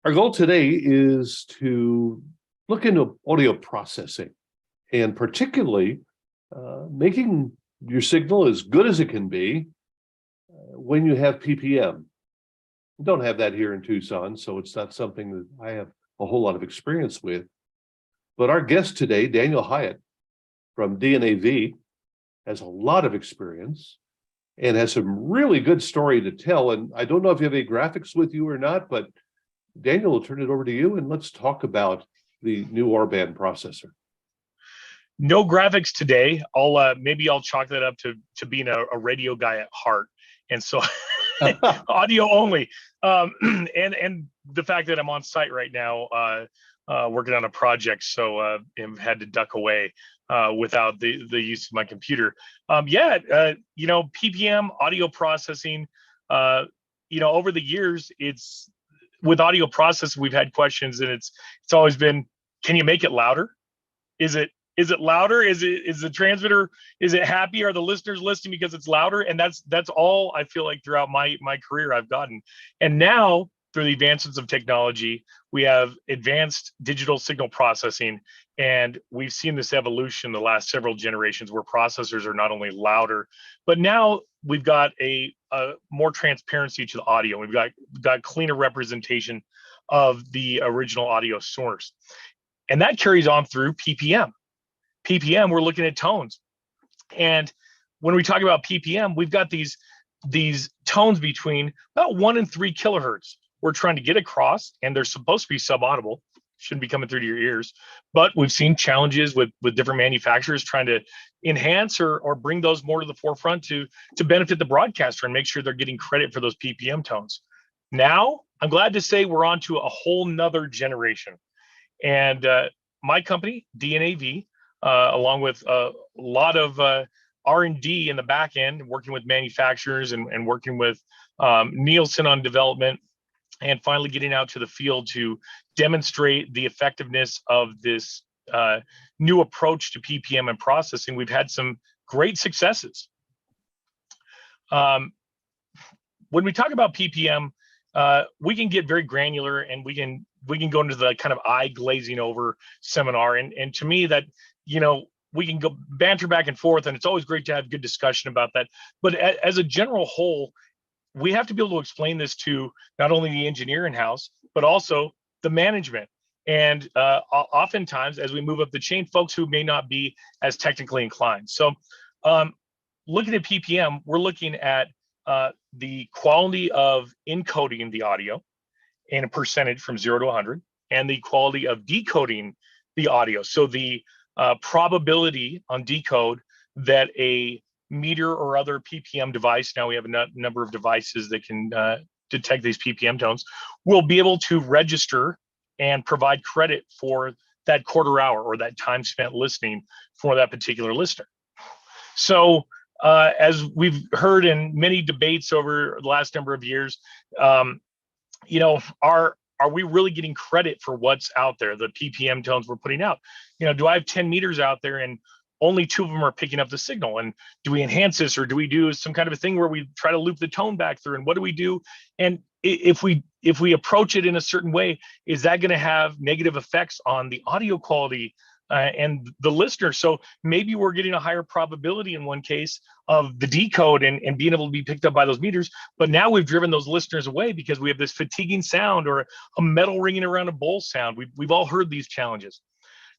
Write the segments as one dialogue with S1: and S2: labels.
S1: Our goal today is to look into audio processing and particularly making your signal as good as it can be when you have PPM. We don't have that here in Tucson, so it's not something that I have a whole lot of experience with. But our guest today, Daniel Hyatt from DNAV, has a lot of experience and has some really good story to tell. And I don't know if you have any graphics with you or not, but Daniel, will turn it over to you and let's talk about the new Orban processor.
S2: No graphics today. Maybe I'll chalk that up to being a radio guy at heart, and so audio only. And the fact that I'm on site right now, working on a project, so I've had to duck away without the use of my computer. PPM audio processing. Over the years, it's with audio processing, we've had questions, and it's always been, can you make it louder? Is it louder? Is the transmitter, is it happy? Are the listeners listening because it's louder? And that's all I feel like throughout my career I've gotten. And now through the advances of technology, we have advanced digital signal processing, and we've seen this evolution the last several generations where processors are not only louder, but now we've got a more transparency to the audio. We've got cleaner representation of the original audio source. And that carries on through PPM. PPM, we're looking at tones. And when we talk about PPM, we've got these tones between about 1 and 3 kilohertz we're trying to get across, and they're supposed to be subaudible, shouldn't be coming through to your ears. But we've seen challenges with different manufacturers trying to enhance or bring those more to the forefront to benefit the broadcaster and make sure they're getting credit for those PPM tones. Now, I'm glad to say we're on to a whole nother generation. And my company, DNAV, along with a lot of R&D in the back end, working with manufacturers and working with Nielsen on development, and finally getting out to the field to demonstrate the effectiveness of this new approach to PPM and processing. We've had some great successes. When we talk about PPM, we can get very granular, and we can go into the kind of eye glazing over seminar. And to me, that, we can go banter back and forth, and it's always great to have good discussion about that. But as a general whole, we have to be able to explain this to not only the engineer in-house, but also the management. And oftentimes, as we move up the chain, folks who may not be as technically inclined. So looking at PPM, we're looking at the quality of encoding the audio in a percentage from 0 to 100, and the quality of decoding the audio. So the probability on decode that a meter or other PPM device, now we have a number of devices that can detect these PPM tones, will be able to register and provide credit for that quarter hour or that time spent listening for that particular listener. So as we've heard in many debates over the last number of years, are we really getting credit for what's out there, the PPM tones we're putting out? Do I have 10 meters out there and only 2 of them are picking up the signal? And do we enhance this, or do we do some kind of a thing where we try to loop the tone back through? And what do we do? And if we approach it in a certain way, is that going to have negative effects on the audio quality and the listener? So maybe we're getting a higher probability in one case of the decode and being able to be picked up by those meters, but now we've driven those listeners away because we have this fatiguing sound or a metal ringing around a bowl sound. We've all heard these challenges.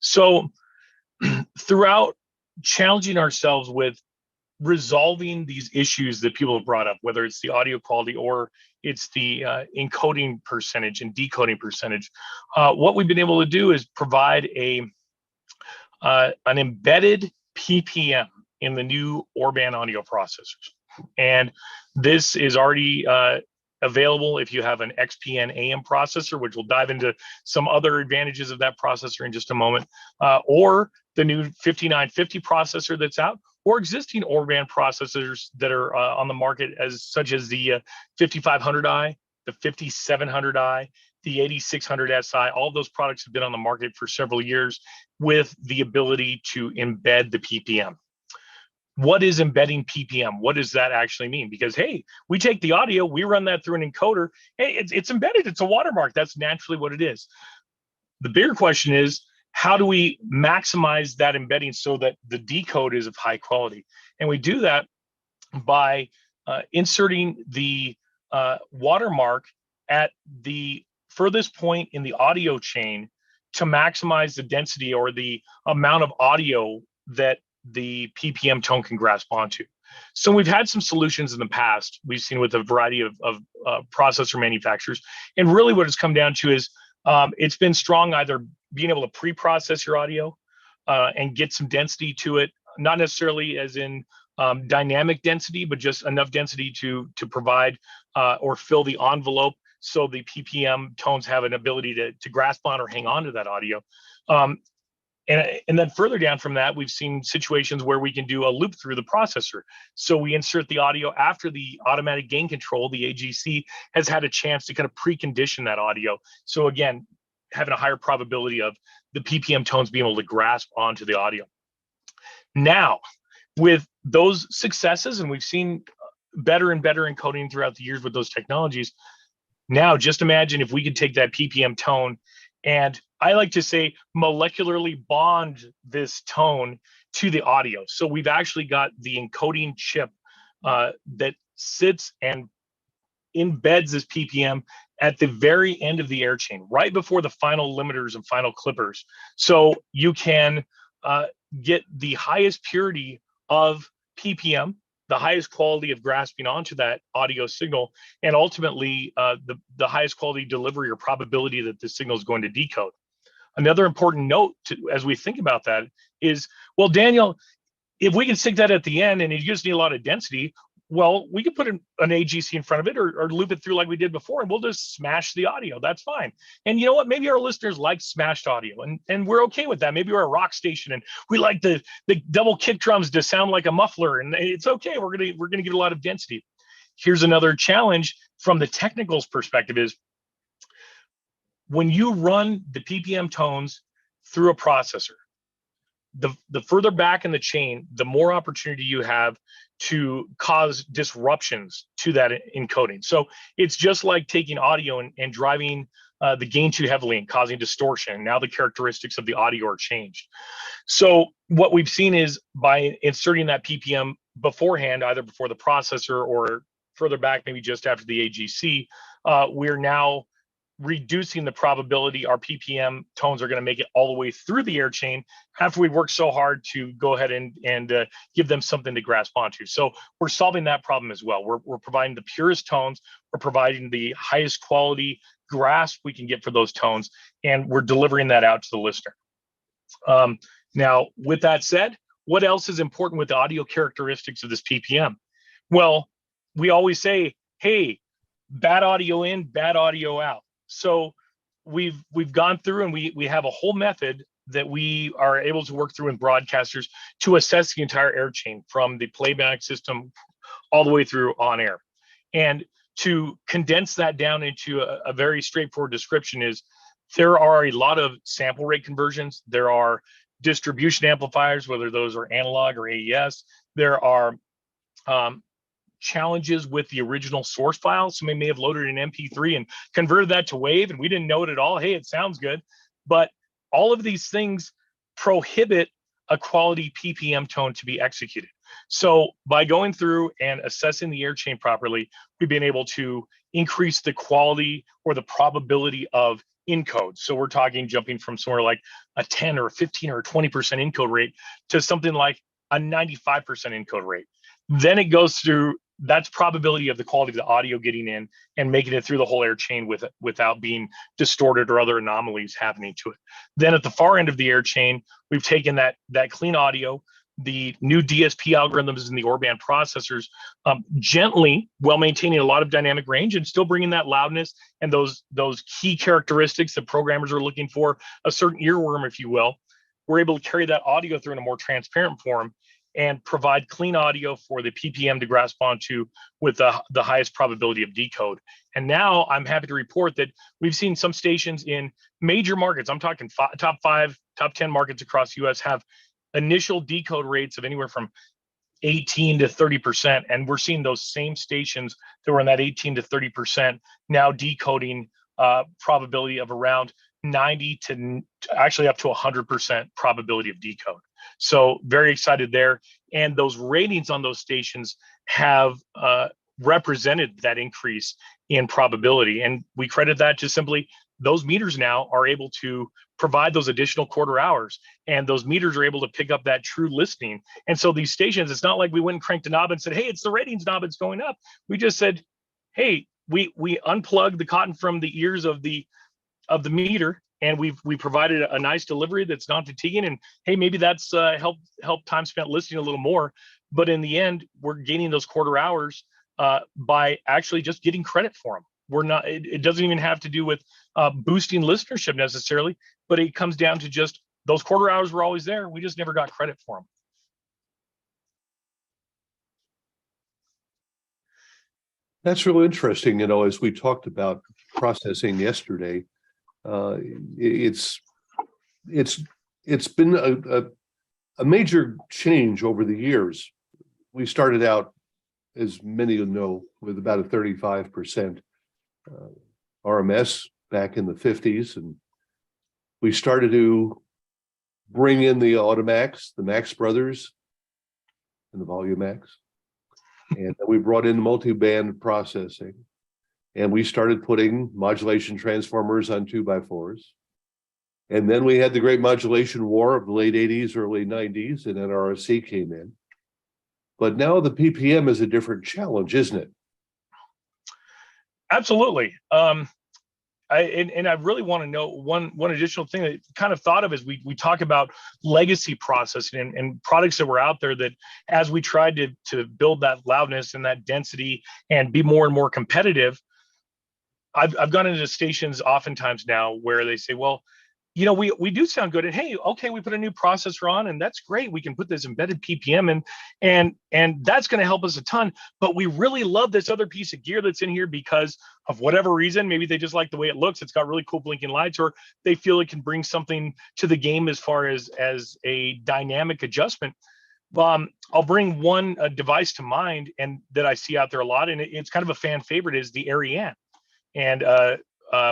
S2: So throughout challenging ourselves with resolving these issues that people have brought up, whether it's the audio quality or it's the encoding percentage and decoding percentage, what we've been able to do is provide an embedded PPM in the new Orban audio processors. And this is already available if you have an XPN AM processor, which we'll dive into some other advantages of that processor in just a moment, or the new 5950 processor that's out, or existing Orban processors that are on the market, such as the 5500i, the 5700i, the 8600 SI. All of those products have been on the market for several years with the ability to embed the PPM. what is embedding PPM? What does that actually mean? Because, hey, we take the audio, we run that through an encoder. Hey, it's embedded. It's a watermark. That's naturally what it is. The bigger question is, how do we maximize that embedding so that the decode is of high quality? And we do that by inserting the watermark at the furthest point in the audio chain to maximize the density or the amount of audio that the PPM tone can grasp onto. So we've had some solutions in the past we've seen with a variety of processor manufacturers. And really what it's come down to is it's been strong either being able to pre-process your audio and get some density to it, not necessarily as in dynamic density, but just enough density to provide or fill the envelope so the PPM tones have an ability to grasp on or hang on to that audio. And then further down from that, we've seen situations where we can do a loop through the processor. So we insert the audio after the automatic gain control, the AGC, has had a chance to kind of precondition that audio. So again, having a higher probability of the PPM tones being able to grasp onto the audio. Now, with those successes, and we've seen better and better encoding throughout the years with those technologies, now just imagine if we could take that PPM tone and I like to say molecularly bond this tone to the audio. So we've actually got the encoding chip that sits and embeds this PPM at the very end of the air chain, right before the final limiters and final clippers. So you can get the highest purity of PPM, the highest quality of grasping onto that audio signal, and ultimately the highest quality delivery or probability that the signal is going to decode. Another important note as we think about that is, well, Daniel, if we can stick that at the end and you just need a lot of density, well, we could put an AGC in front of it or loop it through like we did before, and we'll just smash the audio. That's fine. And you know what? Maybe our listeners like smashed audio, and we're okay with that. Maybe we're a rock station and we like the double kick drums to sound like a muffler, and it's okay. We're gonna get a lot of density. Here's another challenge from the technicals perspective is when you run the PPM tones through a processor, the further back in the chain, the more opportunity you have to cause disruptions to that encoding. So it's just like taking audio and driving the gain too heavily and causing distortion. Now the characteristics of the audio are changed. So what we've seen is by inserting that PPM beforehand, either before the processor or further back, maybe just after the AGC, we're now reducing the probability our PPM tones are going to make it all the way through the air chain after we work so hard to go ahead and give them something to grasp onto. So we're solving that problem as well. We're providing the purest tones, we're providing the highest quality grasp we can get for those tones, and we're delivering that out to the listener. Now, with that said, what else is important with the audio characteristics of this PPM? Well, we always say, hey, bad audio in, bad audio out. So we've gone through and we have a whole method that we are able to work through in broadcasters to assess the entire air chain from the playback system all the way through on air. And to condense that down into a very straightforward description is there are a lot of sample rate conversions. There are distribution amplifiers, whether those are analog or AES. There are challenges with the original source file. Somebody may have loaded an MP3 and converted that to WAV, and we didn't know it at all. Hey, it sounds good. But all of these things prohibit a quality PPM tone to be executed. So by going through and assessing the air chain properly, we've been able to increase the quality or the probability of encode. So we're talking jumping from somewhere like a 10 or a 15 or a 20% encode rate to something like a 95% encode rate. Then it goes through, that's probability of the quality of the audio getting in and making it through the whole air chain without being distorted or other anomalies happening to it. Then at the far end of the air chain, we've taken that clean audio, the new DSP algorithms in the Orban processors, gently, while maintaining a lot of dynamic range and still bringing that loudness and those key characteristics that programmers are looking for, a certain earworm, if you will. We're able to carry that audio through in a more transparent form and provide clean audio for the PPM to grasp onto with the highest probability of decode. And now I'm happy to report that we've seen some stations in major markets, I'm talking top 5, top 10 markets across the US, have initial decode rates of anywhere from 18 to 30%. And we're seeing those same stations that were in that 18 to 30% now decoding probability of around 90 to actually up to 100% probability of decode. So very excited there. And those ratings on those stations have represented that increase in probability. And we credit that to simply those meters now are able to provide those additional quarter hours, and those meters are able to pick up that true listening. And so these stations, it's not like we went and cranked a knob and said, hey, it's the ratings knob, it's going up. We just said, hey, we unplugged the cotton from the ears of the meter, and we provided a nice delivery that's non-fatiguing. And hey, maybe that's help time spent listening a little more. But in the end, we're gaining those quarter hours by actually just getting credit for them. We're not. It doesn't even have to do with boosting listenership necessarily, but it comes down to just those quarter hours were always there. We just never got credit for them.
S1: That's really interesting. As we talked about processing yesterday, it's been a major change over the years. We started out, as many of you know, with about a 35% RMS back in the 50s, and we started to bring in the Automax, the Max Brothers, and the Volumax. And then we brought in multi-band processing, and we started putting modulation transformers on 2x4s. And then we had the great modulation war of the late 80s, early 90s, and NRSC came in. But now the PPM is a different challenge, isn't it?
S2: Absolutely. I really want to know one additional thing that I kind of thought of as we talk about legacy processing and products that were out there, that as we tried to build that loudness and that density and be more and more competitive, I've gone into stations oftentimes now where they say, well, we do sound good, and hey, okay, we put a new processor on, and that's great. We can put this embedded PPM in, and that's going to help us a ton. But we really love this other piece of gear that's in here because of whatever reason. Maybe they just like the way it looks. It's got really cool blinking lights, or they feel it can bring something to the game as far as a dynamic adjustment. I'll bring one device to mind, and that I see out there a lot, and it's kind of a fan favorite, is the Ariane, and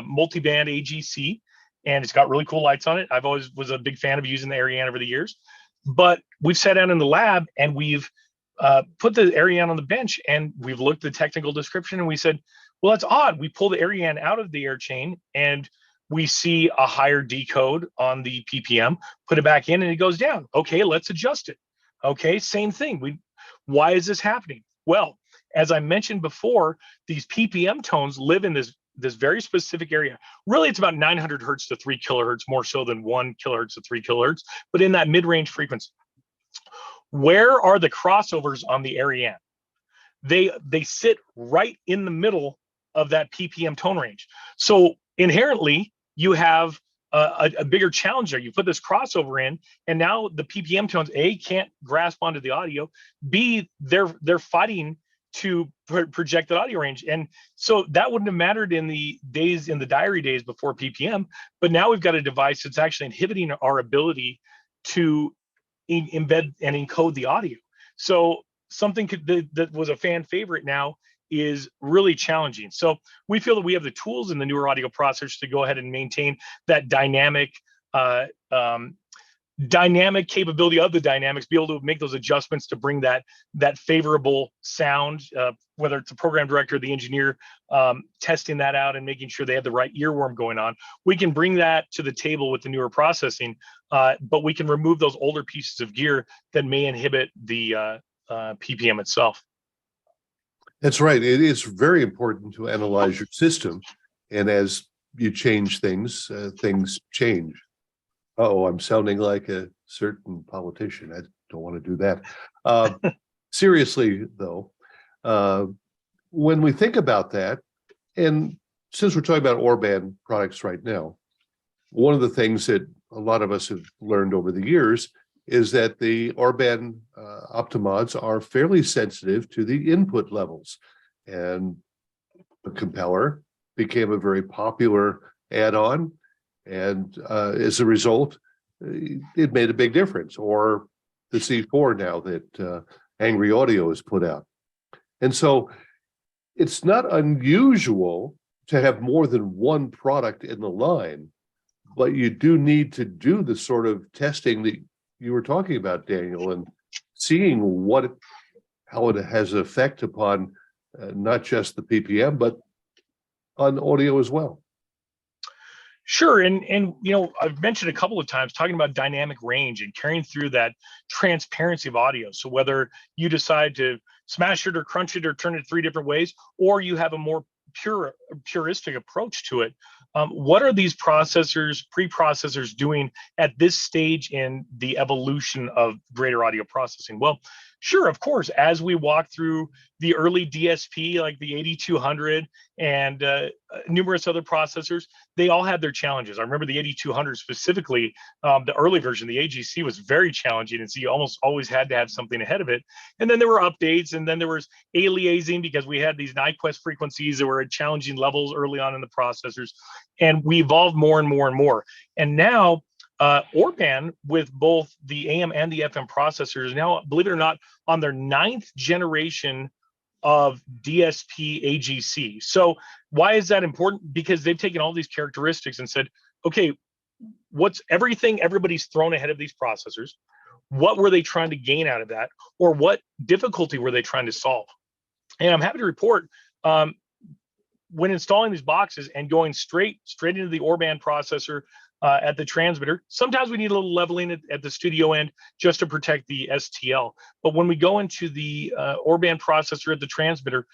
S2: multi-band AGC. And it's got really cool lights on it. I've always was a big fan of using the Ariane over the years, but we've sat down in the lab and we've put the Ariane on the bench, and we've looked at the technical description, and we said, well, that's odd. We pull the Ariane out of the air chain and we see a higher decode on the PPM, put it back in and it goes down. Okay, let's adjust it. Okay, same thing. Why is this happening? Well, as I mentioned before, these PPM tones live in this very specific area. Really, it's about 900 hertz to 3 kilohertz, more so than 1 kilohertz to 3 kilohertz, but in that mid-range frequency. Where are the crossovers on the Ariane? They sit right in the middle of that PPM tone range. So inherently, you have a bigger challenge there. You put this crossover in, and now the PPM tones, A, can't grasp onto the audio, B, they're fighting to project that audio range. And so that wouldn't have mattered in the diary days before PPM, but now we've got a device that's actually inhibiting our ability to embed and encode the audio. So something that was a fan favorite now is really challenging. So we feel that we have the tools in the newer audio processors to go ahead and maintain that dynamic capability of the dynamics, be able to make those adjustments to bring that favorable sound, whether it's the program director or the engineer testing that out and making sure they have the right earworm going on. We can bring that to the table with the newer processing, but we can remove those older pieces of gear that may inhibit the PPM itself.
S1: That's right. It is very important to analyze your system, and as you change things, things change. Oh, I'm sounding like a certain politician. I don't want to do that. Seriously, though, when we think about that, and since we're talking about Orban products right now, one of the things that a lot of us have learned over the years is that the Orban Optimods are fairly sensitive to the input levels. And the compeller became a very popular add-on. And as a result, it made a big difference. Or the C4 now that angry audio is put out. And so it's not unusual to have more than one product in the line, but you do need to do the sort of testing that you were talking about, Daniel, and seeing how it has an effect upon not just the PPM, but on audio as well.
S2: Sure, and I've mentioned a couple of times talking about dynamic range and carrying through that transparency of audio. So whether you decide to smash it or crunch it or turn it 3 different ways, or you have a more puristic approach to it, what are these preprocessors doing at this stage in the evolution of greater audio processing? Well, sure, of course, as we walk through the early DSP, like the 8200 and numerous other processors, they all had their challenges. I remember the 8200 specifically, the early version, the AGC was very challenging, and so you almost always had to have something ahead of it. And then there were updates, and then there was aliasing because we had these Nyquist frequencies that were at challenging levels early on in the processors, and we evolved more and more and more. And now Orban, with both the AM and the FM processors, now, believe it or not, on their 9th generation of DSP AGC. So why is that important? Because they've taken all these characteristics and said, okay, what's everything everybody's thrown ahead of these processors? What were they trying to gain out of that? Or what difficulty were they trying to solve? And I'm happy to report, when installing these boxes and going straight into the Orban processor at the transmitter, sometimes we need a little leveling at the studio end just to protect the STL. But when we go into the Orban processor at the transmitter,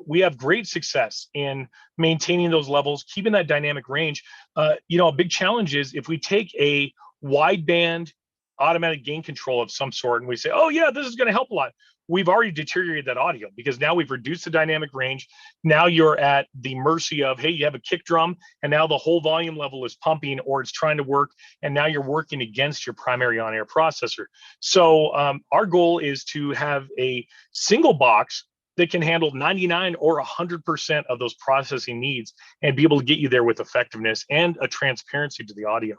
S2: we have great success in maintaining those levels, keeping that dynamic range. A big challenge is if we take a wideband automatic gain control of some sort and we say, oh yeah, this is going to help a lot. We've already deteriorated that audio because now we've reduced the dynamic range. Now you're at the mercy of, hey, you have a kick drum and now the whole volume level is pumping or it's trying to work. And now you're working against your primary on-air processor. So our goal is to have a single box that can handle 99 or 100% of those processing needs and be able to get you there with effectiveness and a transparency to the audio.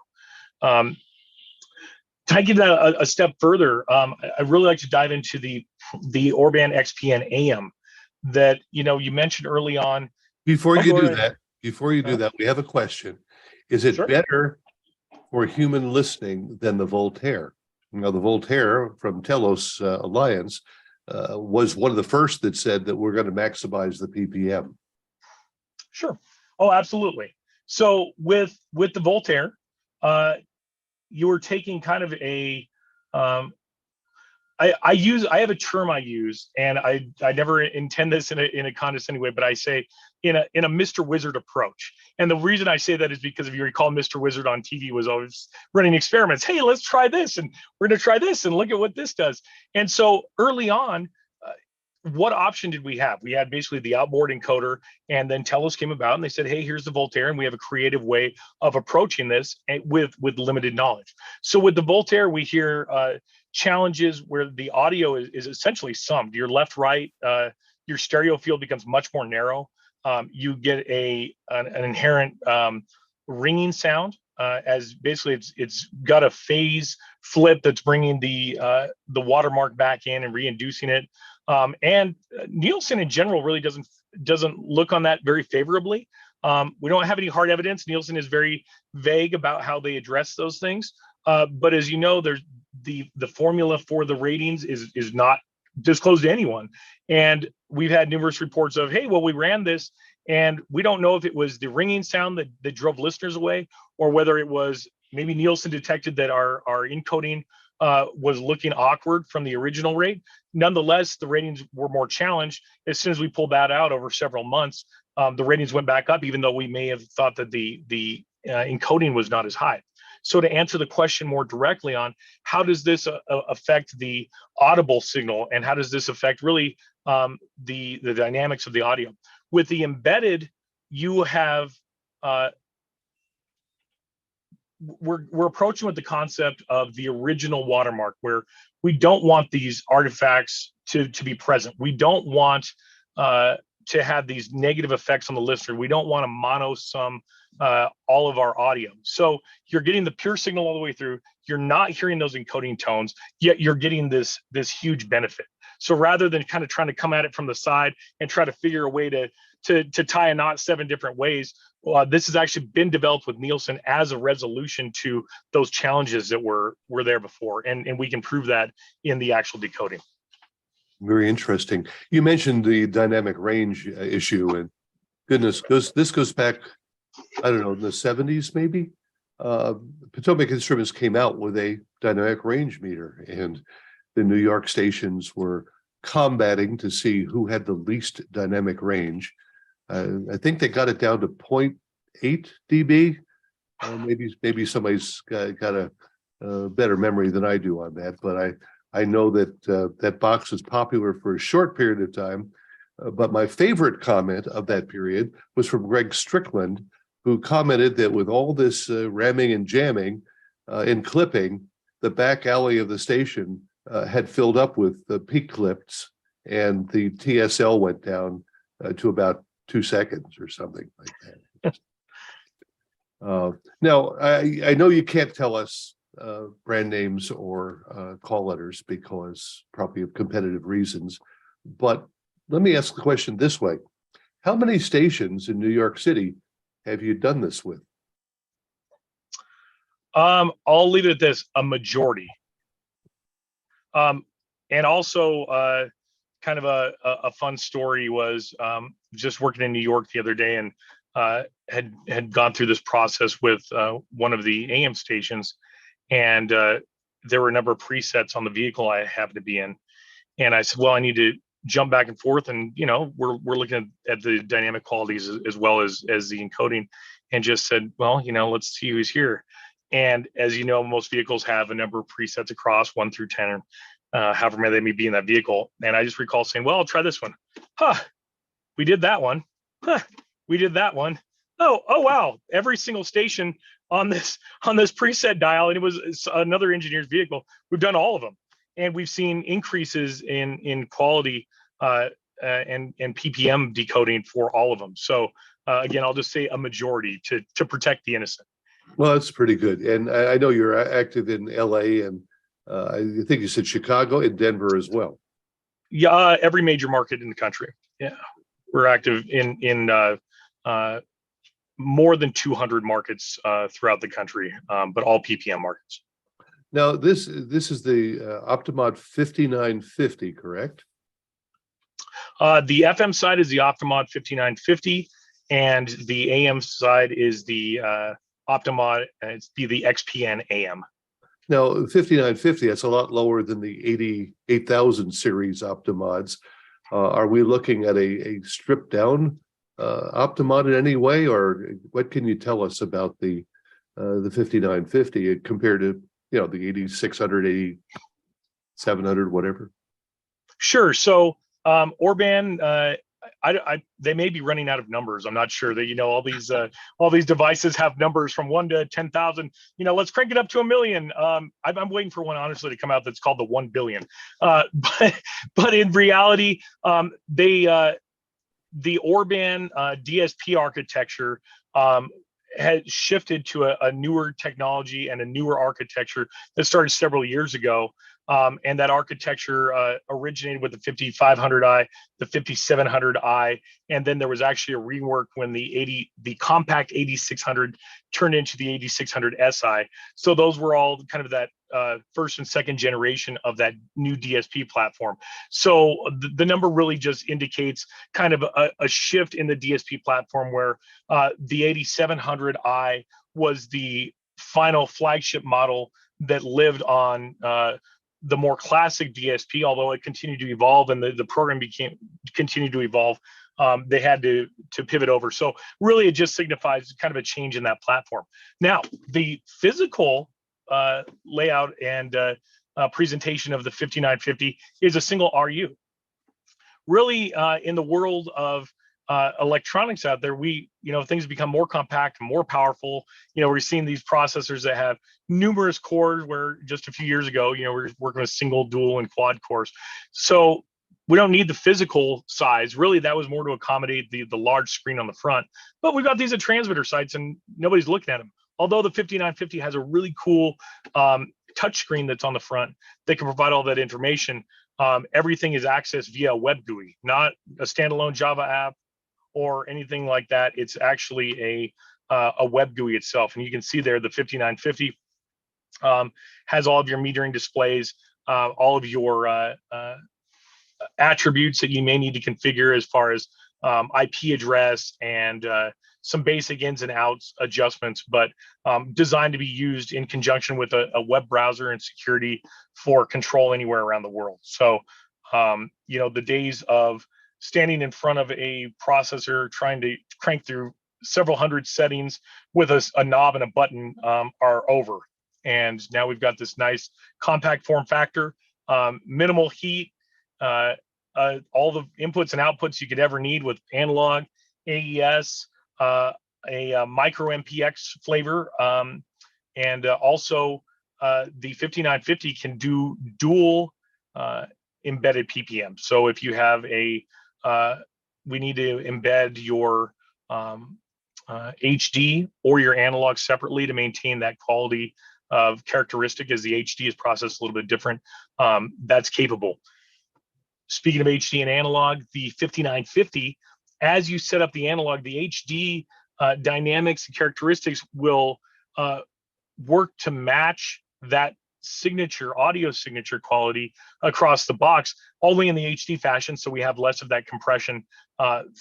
S2: To get that a step further, I'd really like to dive into the Orban XP and AM that you mentioned early on.
S1: Before you do that, we have a question. Is it
S2: Sure.
S1: better for human listening than the Voltaire? The Voltaire from Telos Alliance was one of the first that said that we're going to maximize the PPM.
S2: Sure. Oh, absolutely. So with the Voltaire, you were taking kind of a I have a term I use, and I never intend this in a condescending way, but I say in a Mr. Wizard approach. And the reason I say that is because if you recall, Mr. Wizard on TV was always running experiments. Hey, let's try this, and we're going to try this, and look at what this does. And so early on, what option did we have? We had basically the outboard encoder, and then Telos came about and they said, hey, here's the Voltaire, and we have a creative way of approaching this with limited knowledge. So with the Voltaire, we hear challenges where the audio is essentially summed. Your left, right, your stereo field becomes much more narrow. You get an inherent ringing sound, as basically it's got a phase flip that's bringing the watermark back in and reinducing it. And Nielsen in general really doesn't look on that very favorably. We don't have any hard evidence. Nielsen is very vague about how they address those things. But as you know, there's the formula for the ratings is not disclosed to anyone. And we've had numerous reports of, hey, well, we ran this and we don't know if it was the ringing sound that drove listeners away, or whether it was maybe Nielsen detected that our encoding was looking awkward from the original rate. Nonetheless, the ratings were more challenged. As soon as we pulled that out over several months, the ratings went back up, even though we may have thought that the encoding was not as high. So to answer the question more directly on how does this affect the audible signal, and how does this affect really the dynamics of the audio? With the embedded, you have we're approaching with the concept of the original watermark, where we don't want these artifacts to be present. We don't want to have these negative effects on the listener. We don't want to mono sum all of our audio. So you're getting the pure signal all the way through. You're not hearing those encoding tones, yet you're getting this huge benefit. So rather than kind of trying to come at it from the side and try to figure a way to tie a knot 7 different ways, this has actually been developed with Nielsen as a resolution to those challenges that were there before, and we can prove that in the actual decoding.
S1: Very interesting. You mentioned the dynamic range issue, and goodness, this goes back, I don't know, in the 70s maybe. Potomac Instruments came out with a dynamic range meter, and the New York stations were combating to see who had the least dynamic range. I think they got it down to 0.8 dB. Maybe somebody's got a better memory than I do on that, but I know that that box was popular for a short period of time. But my favorite comment of that period was from Greg Strickland, who commented that with all this ramming and jamming and clipping, the back alley of the station had filled up with the peak clips, and the TSL went down to about 2 seconds or something like that. Now, I know you can't tell us brand names or call letters because probably of competitive reasons, but let me ask the question this way. How many stations in New York City have you done this with?
S2: I'll leave it at this: a majority. And also, kind of a fun story was just working in New York the other day, and had gone through this process with one of the AM stations, and there were a number of presets on the vehicle I happened to be in, and I said, well, I need to jump back and forth, and we're looking at the dynamic qualities as well as the encoding, and just said, well, let's see who's here. And as you know, most vehicles have a number of presets across 1 through 10, however many they may be in that vehicle. And I just recall saying, well, I'll try this one. We did that one. We did that one. Oh, wow. Every single station on this preset dial, and it was another engineer's vehicle. We've done all of them. And we've seen increases in quality and PPM decoding for all of them. So again, I'll just say a majority to protect the innocent.
S1: Well, that's pretty good. And I know you're active in LA, and I think you said Chicago and Denver as well.
S2: Yeah, every major market in the country. Yeah, we're active in more than 200 markets throughout the country, but all PPM markets.
S1: Now, this is the Optimod 5950, correct?
S2: The FM side is the Optimod 5950, and the AM side is the Optimod. It's the XPN AM.
S1: Now, 5950, that's a lot lower than the 88,000 series Optimods. Are we looking at a stripped down Optimod in any way, or what can you tell us about the 5950 compared to the 8600, 8700, whatever? Sure.
S2: So Orban, they may be running out of numbers. I'm not sure that all these devices have numbers from 1 to 10,000. Let's crank it up to 1 million. I'm waiting for one, honestly, to come out that's called the 1 billion. But in reality, the Orban DSP architecture had shifted to a newer technology and a newer architecture that started several years ago. And that architecture originated with the 5500i, the 5700i, and then there was actually a rework when the compact 8600 turned into the 8600 Si. So those were all kind of that first and second generation of that new DSP platform. So the number really just indicates kind of a shift in the DSP platform, where the 8700i was the final flagship model that lived on the more classic DSP, although it continued to evolve and the program continued to evolve. They had to pivot over. So really, it just signifies kind of a change in that platform. Now, the physical layout and presentation of the 5950 is a single RU. Really, in the world of electronics out there, things become more compact, more powerful. We're seeing these processors that have numerous cores, where just a few years ago, we were working with single, dual, and quad cores. So we don't need the physical size. Really, that was more to accommodate the large screen on the front. But we've got these at transmitter sites, and nobody's looking at them. Although the 5950 has a really cool touch screen that's on the front that can provide all that information, everything is accessed via a web GUI, not a standalone Java app or anything like that. It's actually a web GUI itself. And you can see there the 5950 has all of your metering displays, all of your attributes that you may need to configure as far as IP address and some basic ins and outs adjustments, but designed to be used in conjunction with a web browser and security for control anywhere around the world. So, the days of standing in front of a processor trying to crank through several hundred settings with a knob and a button are over. And now we've got this nice compact form factor, minimal heat, all the inputs and outputs you could ever need with analog, AES, a micro MPX flavor, and also the 5950 can do dual embedded PPM. So if you have we need to embed your HD or your analog separately to maintain that quality of characteristic, as the HD is processed a little bit different. That's capable. Speaking of HD and analog, the 5950, as you set up the analog, the HD dynamics and characteristics will work to match that audio signature quality across the box, only in the HD fashion. So we have less of that compression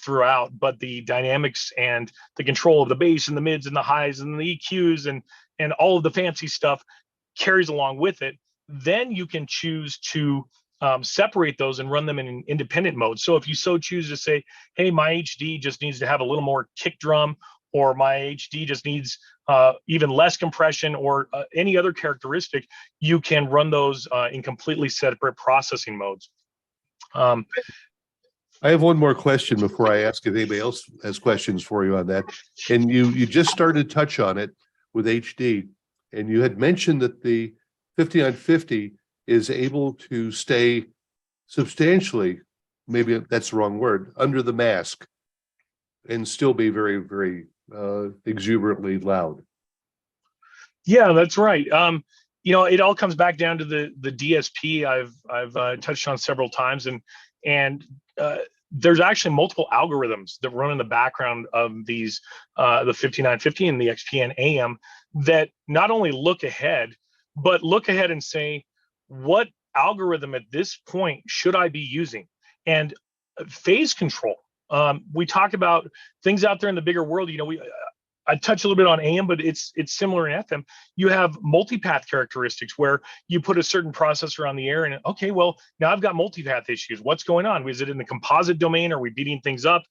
S2: throughout, but the dynamics and the control of the bass and the mids and the highs and the EQs and all of the fancy stuff carries along with it. Then you can choose to separate those and run them in an independent mode. So if you so choose to say, hey, my HD just needs to have a little more kick drum, or my HD just needs even less compression, or any other characteristic, you can run those in completely separate processing modes.
S1: I have one more question before I ask if anybody else has questions for you on that. And you just started to touch on it with HD, and you had mentioned that the 5950 is able to stay substantially, maybe that's the wrong word, under the mask and still be very, very exuberantly loud.
S2: Yeah, that's right. It all comes back down to the DSP I've touched on several times, and there's actually multiple algorithms that run in the background of these the 5950 and the XPN AM that not only look ahead, but look ahead and say, what algorithm at this point should I be using? And phase control. We talk about things out there in the bigger world. I touch a little bit on AM, but it's similar in FM. You have multipath characteristics where you put a certain processor on the air and, okay, well, now I've got multipath issues. What's going on? Is it in the composite domain? Are we beating things up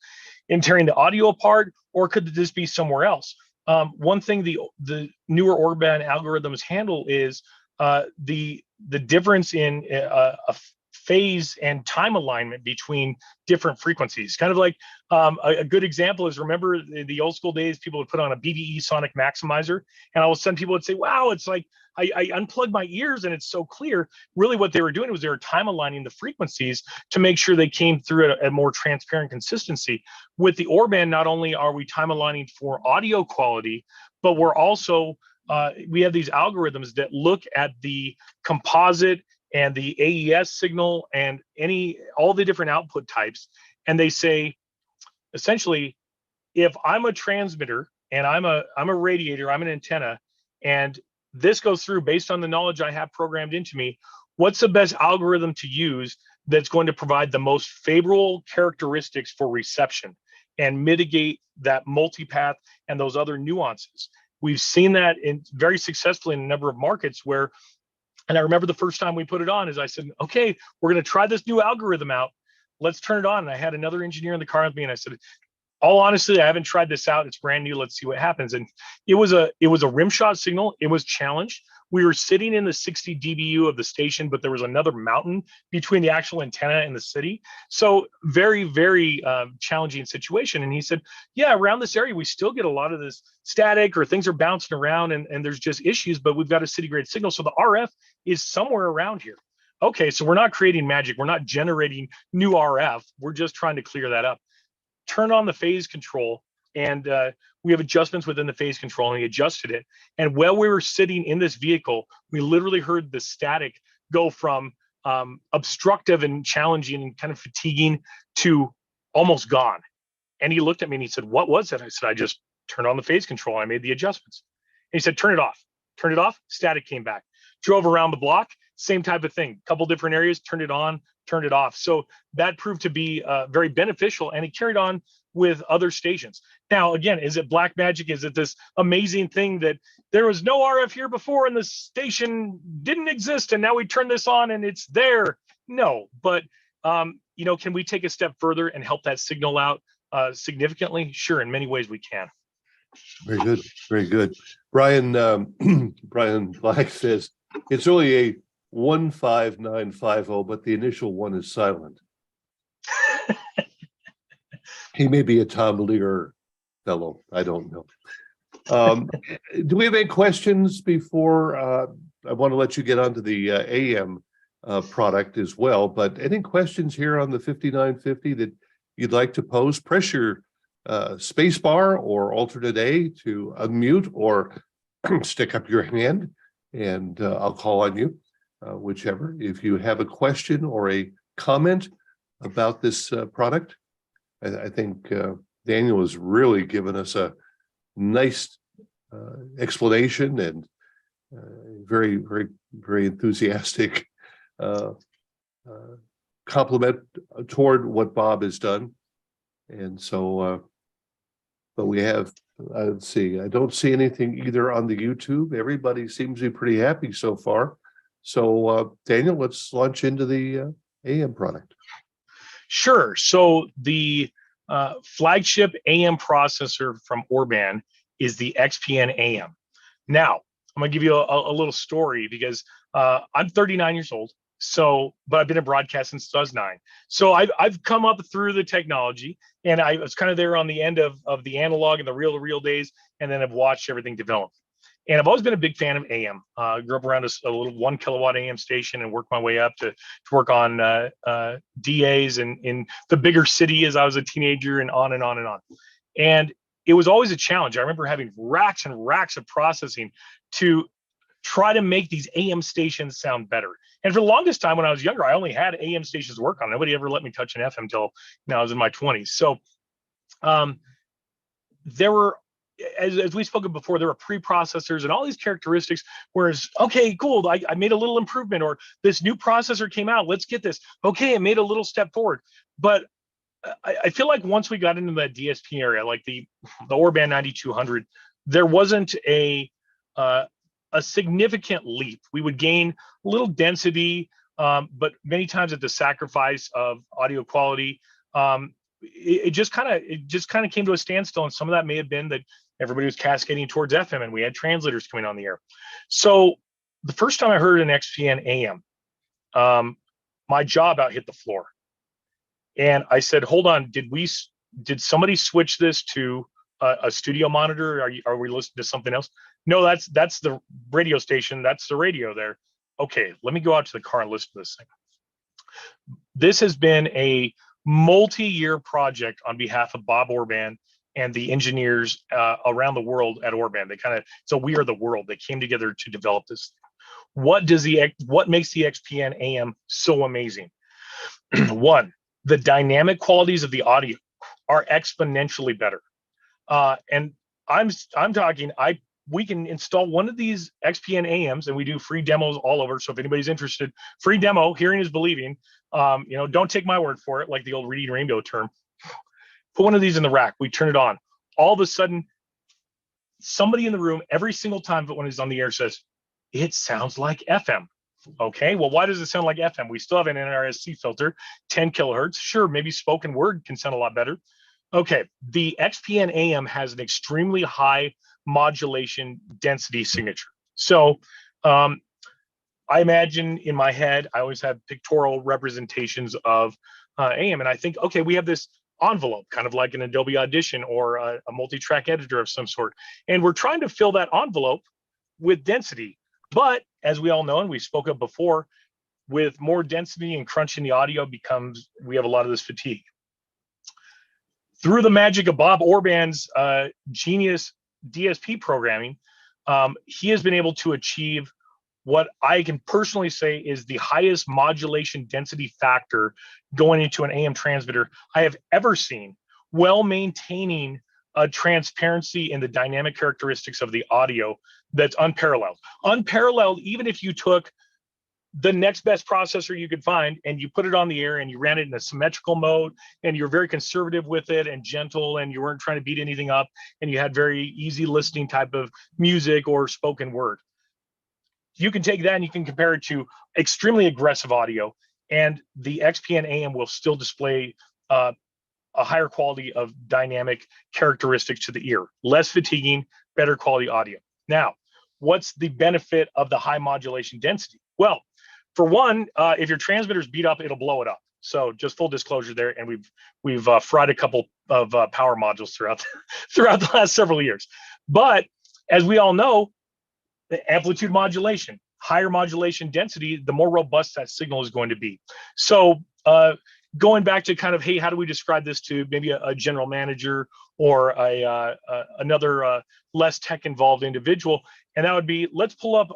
S2: and tearing the audio apart? Or could this be somewhere else? One thing the newer Orban algorithms handle is the difference in a phase and time alignment between different frequencies. Kind of like a good example is, remember the old school days, people would put on a BDE sonic maximizer, and all of a sudden people would say, wow, it's like I unplugged my ears and it's so clear. Really what they were doing was they were time aligning the frequencies to make sure they came through at a more transparent consistency. With the Orban, not only are we time aligning for audio quality, but we're also we have these algorithms that look at the composite and the AES signal and all the different output types. And they say, essentially, if I'm a transmitter and I'm a radiator, I'm an antenna, and this goes through based on the knowledge I have programmed into me, what's the best algorithm to use that's going to provide the most favorable characteristics for reception and mitigate that multipath and those other nuances? We've seen that very successfully in a number of markets where, and I remember the first time we put it on is I said, okay, we're going to try this new algorithm out. Let's turn it on. And I had another engineer in the car with me, and I said, all honestly, I haven't tried this out. It's brand new. Let's see what happens. And it was a rim shot signal. It was challenged. We were sitting in the 60 dBu of the station, but there was another mountain between the actual antenna and the city. So very, very challenging situation. And he said, yeah, around this area, we still get a lot of this static, or things are bouncing around and there's just issues, but we've got a city grade signal. So the RF is somewhere around here. Okay, so we're not creating magic. We're not generating new RF. We're just trying to clear that up. Turn on the phase control, and we have adjustments within the phase control, and he adjusted it. And while we were sitting in this vehicle, we literally heard the static go from obstructive and challenging and kind of fatiguing to almost gone. And he looked at me and he said, "What was it?" I said, "I just turned on the phase control. I made the adjustments." And he said, "Turn it off." Turned it off, static came back. Drove around the block, same type of thing. Couple different areas, turned it on, turned it off. So that proved to be very beneficial, and it carried on with other stations. Now, again, is it black magic? Is it this amazing thing that there was no RF here before and the station didn't exist, and now we turn this on and it's there? No, but can we take a step further and help that signal out significantly? Sure, in many ways we can.
S1: Very good. Very good. Brian, Brian Black says it's only a 15950, but the initial one is silent. He may be a Tom Lear fellow. I don't know. Do we have any questions before I want to let you get onto the AM product as well, but any questions here on the 5950 that you'd like to pose? Press your space bar or alternate A to unmute, or stick up your hand and I'll call on you, whichever. If you have a question or a comment about this product, I think Daniel has really given us a nice explanation and very, very, very enthusiastic compliment toward what Bob has done. And so, but we have, let's see, I don't see anything either on the YouTube. Everybody seems to be pretty happy so far. So, Daniel, let's launch into the AM product.
S2: Sure. So the flagship AM processor from Orban is the XPN AM. Now, I'm going to give you a little story because I'm 39 years old. So, but I've been in broadcast since 2009. So I've come up through the technology, and I was kind of there on the end of the analog and the reel-to-reel days, and then I've watched everything develop. And I've always been a big fan of AM. Grew up around a little 1 kilowatt AM station and worked my way up to work on DAs and in the bigger city as I was a teenager, and on and on and on. And it was always a challenge. I remember having racks and racks of processing to try to make these AM stations sound better. And for the longest time when I was younger, I only had AM stations to work on. Nobody ever let me touch an FM until I was in my 20s. So there were, as we spoke of before, there were pre-processors and all these characteristics, whereas, okay, cool, I made a little improvement, or this new processor came out, let's get this. Okay, it made a little step forward. But I feel like once we got into that DSP area, like the Orban 9200, there wasn't a significant leap. We would gain a little density, but many times at the sacrifice of audio quality. It just kind of came to a standstill, and some of that may have been that everybody was cascading towards FM, and we had translators coming on the air. So the first time I heard an XPN AM, my jaw about hit the floor, and I said, "Hold on, did somebody switch this to a studio monitor? Are we listening to something else?" No, that's the radio station. That's the radio there. Okay, let me go out to the car and listen to this thing. This has been a multi-year project on behalf of Bob Orban and the engineers around the world at Orban. So we are the world. They came together to develop this. What makes the XPN AM so amazing? One, the dynamic qualities of the audio are exponentially better. And I'm talking, we can install one of these XPN AMs, and we do free demos all over. So if anybody's interested, free demo, hearing is believing. Don't take my word for it, like the old reading rainbow term. Put one of these in the rack. We turn it on. All of a sudden, somebody in the room, every single time that when it's on the air, says, "It sounds like FM." Okay, well, why does it sound like FM? We still have an NRSC filter, 10 kilohertz. Sure, maybe spoken word can sound a lot better. Okay, the XPN AM has an extremely high modulation density signature. So I imagine in my head, I always have pictorial representations of AM. And I think, okay, we have this envelope, kind of like an Adobe Audition or a multi-track editor of some sort. And we're trying to fill that envelope with density. But as we all know, and we spoke of before, with more density and crunching the audio we have a lot of this fatigue. Through the magic of Bob Orban's genius DSP programming, he has been able to achieve what I can personally say is the highest modulation density factor going into an AM transmitter I have ever seen, while maintaining a transparency in the dynamic characteristics of the audio that's unparalleled. Unparalleled, even if you took the next best processor you could find and you put it on the air and you ran it in a symmetrical mode and you're very conservative with it and gentle and you weren't trying to beat anything up and you had very easy listening type of music or spoken word. You can take that and you can compare it to extremely aggressive audio, and the XPN AM will still display a higher quality of dynamic characteristics to the ear, less fatiguing, better quality audio. Now, what's the benefit of the high modulation density? Well, for one, if your transmitter's beat up, it'll blow it up. So just full disclosure there, and we've fried a couple of power modules throughout throughout the last several years. But as we all know, the amplitude modulation, higher modulation density, the more robust that signal is going to be. So going back to kind of, hey, how do we describe this to maybe a general manager or another less tech involved individual? And that would be, let's pull up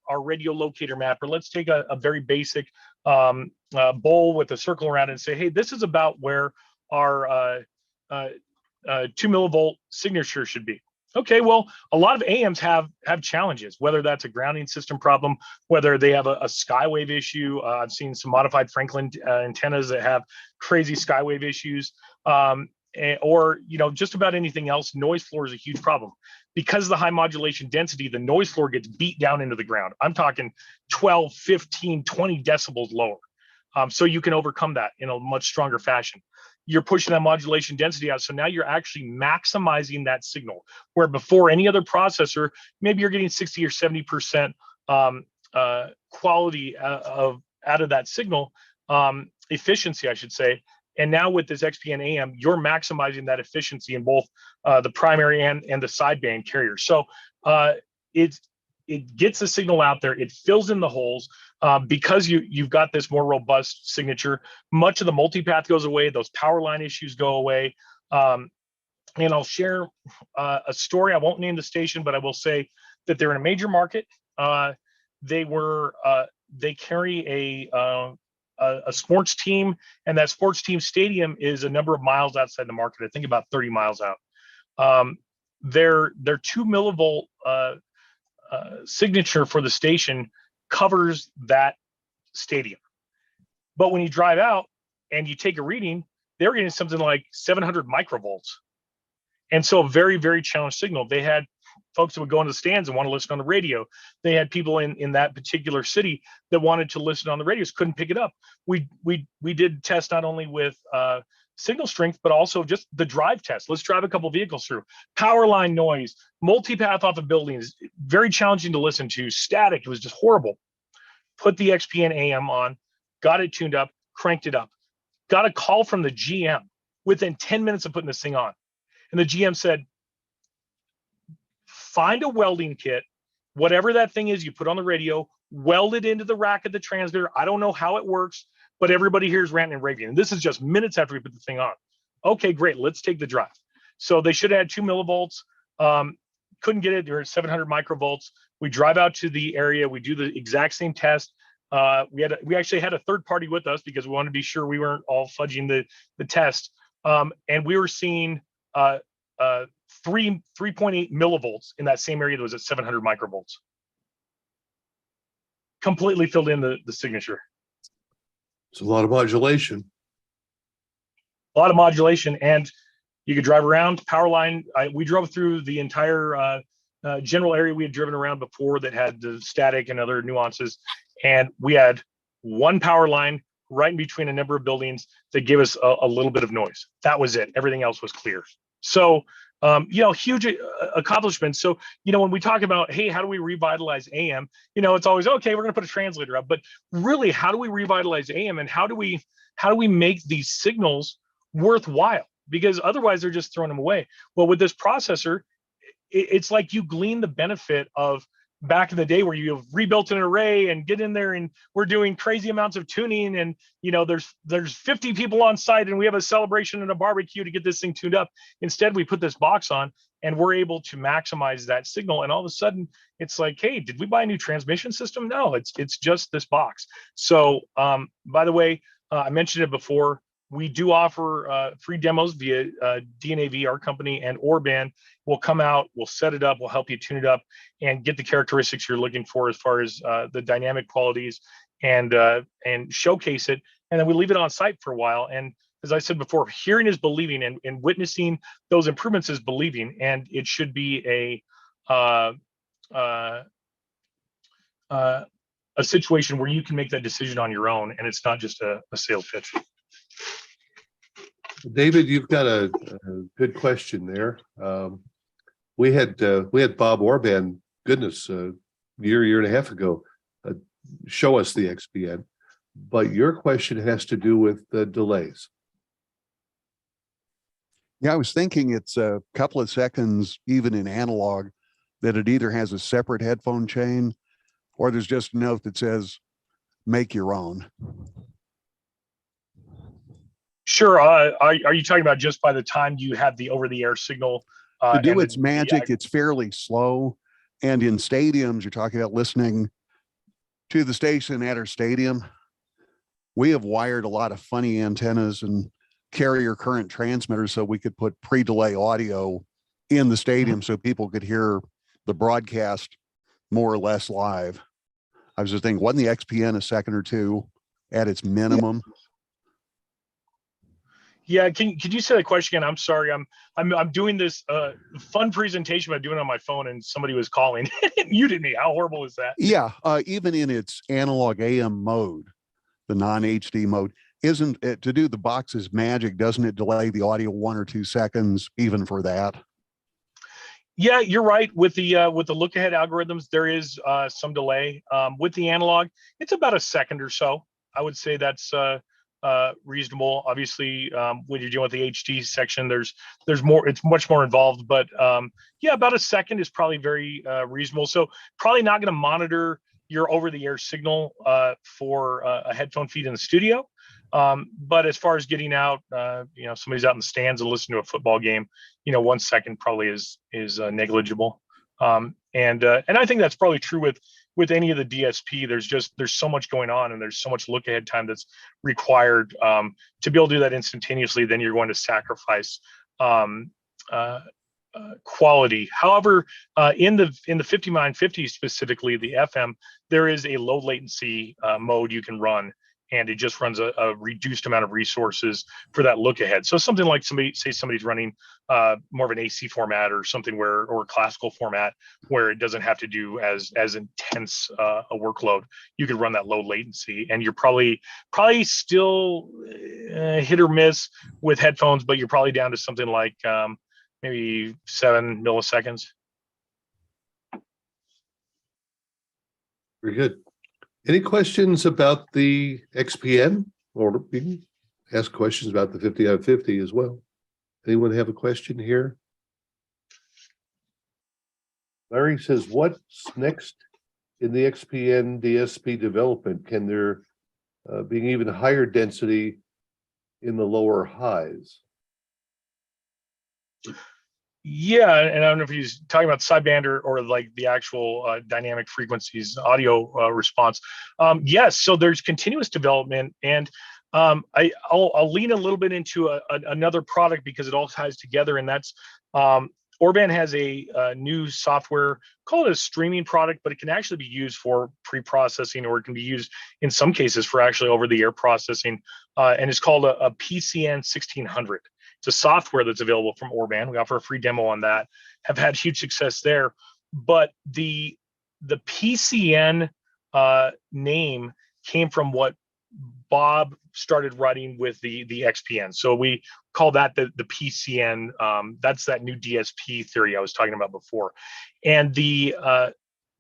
S2: our radio locator map, or let's take a very basic bowl with a circle around it and say, hey, this is about where our 2 millivolt signature should be. Okay, well, a lot of AMs have challenges, whether that's a grounding system problem, whether they have a skywave issue. I've seen some modified Franklin antennas that have crazy skywave issues, or just about anything else. Noise floor is a huge problem. Because of the high modulation density, the noise floor gets beat down into the ground. I'm talking 12, 15, 20 decibels lower. So you can overcome that in a much stronger fashion. You're pushing that modulation density out. So now you're actually maximizing that signal, where before any other processor, maybe you're getting 60 or 70% quality out of that signal, efficiency, I should say. And now with this XPN AM, you're maximizing that efficiency in both the primary and the sideband carrier. So it gets the signal out there, it fills in the holes. Because you've got this more robust signature, much of the multipath goes away, those power line issues go away. And I'll share a story. I won't name the station, but I will say that they're in a major market. They carry a sports team, and that sports team stadium is a number of miles outside the market. I think about 30 miles out. Their 2 millivolt signature for the station covers that stadium. But when you drive out and you take a reading, they're getting something like 700 microvolts. And so a very, very challenged signal. They had folks that would go into the stands and want to listen on the radio. They had people in that particular city that wanted to listen on the radios, couldn't pick it up. We did test not only with signal strength, but also just the drive test. Let's drive a couple vehicles through. Power line noise, multipath off of buildings, very challenging to listen to. Static, it was just horrible. Put the XPN AM on, got it tuned up, cranked it up. Got a call from the GM within 10 minutes of putting this thing on. And the GM said, find a welding kit, whatever that thing is you put on the radio, weld it into the rack of the transmitter. I don't know how it works, but everybody here is ranting and raving. And this is just minutes after we put the thing on. Okay, great. Let's take the drive. So they should have had 2 millivolts. Couldn't get it. They were at 700 microvolts. We drive out to the area. We do the exact same test. We actually had a third party with us because we wanted to be sure we weren't all fudging the test. And we were seeing 3.8 millivolts in that same area that was at 700 microvolts. Completely filled in the signature.
S1: It's a lot of modulation.
S2: A lot of modulation, and you could drive around. Power line, we drove through the entire general area we had driven around before that had the static and other nuances, and we had one power line right in between a number of buildings that gave us a little bit of noise. That was it. Everything else was clear. So, huge accomplishment. So, when we talk about, hey, how do we revitalize AM? It's always, okay, we're going to put a translator up, but really, how do we revitalize AM, and how do we make these signals worthwhile? Because otherwise they're just throwing them away. Well, with this processor, it's like you glean the benefit of back in the day where you have rebuilt an array and get in there and we're doing crazy amounts of tuning, and there's 50 people on site and we have a celebration and a barbecue to get this thing tuned up. Instead, we put this box on and we're able to maximize that signal, and all of a sudden it's like, hey, did we buy a new transmission system? No, it's just this box. So by the way, I mentioned it before, we do offer free demos via DNAV, our company, and Orban. We'll come out, we'll set it up, we'll help you tune it up and get the characteristics you're looking for as far as the dynamic qualities, and showcase it. And then we leave it on site for a while. And as I said before, hearing is believing, and witnessing those improvements is believing. And it should be a situation where you can make that decision on your own, and it's not just a sales pitch.
S1: David, you've got a good question there. We had Bob Orban, goodness, a year and a half ago, show us the XPN, but your question has to do with the delays.
S3: Yeah, I was thinking it's a couple of seconds, even in analog, that it either has a separate headphone chain or there's just a note that says, make your own.
S2: Sure. Are you talking about just by the time you have the over-the-air signal?
S3: To do its magic, it's fairly slow. And in stadiums, you're talking about listening to the station at our stadium. We have wired a lot of funny antennas and carrier current transmitters so we could put pre-delay audio in the stadium so people could hear the broadcast more or less live. I was just thinking, wasn't the XPN a second or two at its minimum?
S2: Yeah, could you say the question again? I'm sorry. I'm doing this fun presentation, but I'm doing it on my phone, and somebody was calling. It muted me. How horrible is that?
S3: Yeah, even in its analog AM mode, the non-HD mode, isn't it, to do the box's magic, doesn't it delay the audio 1 or 2 seconds even for that?
S2: Yeah, you're right. With the look ahead algorithms, there is some delay. With the analog, it's about a second or so. I would say that's reasonable. Obviously, when you're dealing with the HD section, there's more, it's much more involved, but yeah, about a second is probably very reasonable. So probably not going to monitor your over-the-air signal for a headphone feed in the studio. But as far as getting out, somebody's out in the stands and listening to a football game, 1 second probably is negligible. And I think that's probably true with any of the DSP. There's so much going on, and there's so much look ahead time that's required to be able to do that instantaneously. Then you're going to sacrifice quality. However, in the 5950 specifically, the FM, there is a low latency mode you can run, and it just runs a reduced amount of resources for that look ahead. So something like somebody's running more of an AC format or something or a classical format where it doesn't have to do as intense a workload. You could run that low latency, and you're probably still hit or miss with headphones, but you're probably down to something like maybe 7 milliseconds.
S1: Very good. Any questions about the XPN, or you can ask questions about the 5050 as well? Anyone have a question here? Larry says, what's next in the XPN DSP development? Can there be even higher density in the lower highs?
S2: Yeah, and I don't know if he's talking about sideband or like the actual dynamic frequencies, audio response. Yes, so there's continuous development, and I'll lean a little bit into another product because it all ties together, and that's Orban has a new software, call it a streaming product, but it can actually be used for pre-processing, or it can be used in some cases for actually over-the-air processing, and it's called a PCN 1600. It's a software that's available from Orban. We offer a free demo on that, have had huge success there. But the PCN name came from what Bob started writing with the XPN. So we call that the PCN. That's that new DSP theory I was talking about before. And the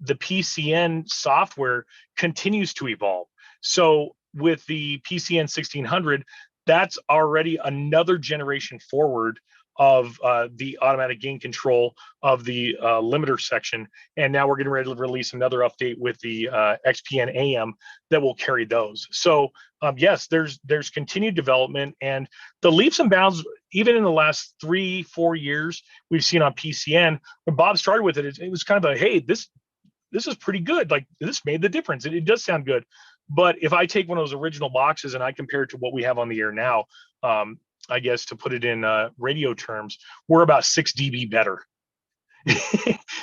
S2: PCN software continues to evolve. So with the PCN 1600, that's already another generation forward of the automatic gain control of the limiter section. And now we're getting ready to release another update with the XP and AM that will carry those. So yes, there's continued development, and the leaps and bounds, even in the last 3-4 years, we've seen on PCN. When Bob started with it, it was kind of a, hey, this is pretty good. Like, this made the difference. It does sound good. But if I take one of those original boxes and I compare it to what we have on the air now, I guess to put it in radio terms, we're about 6 dB better.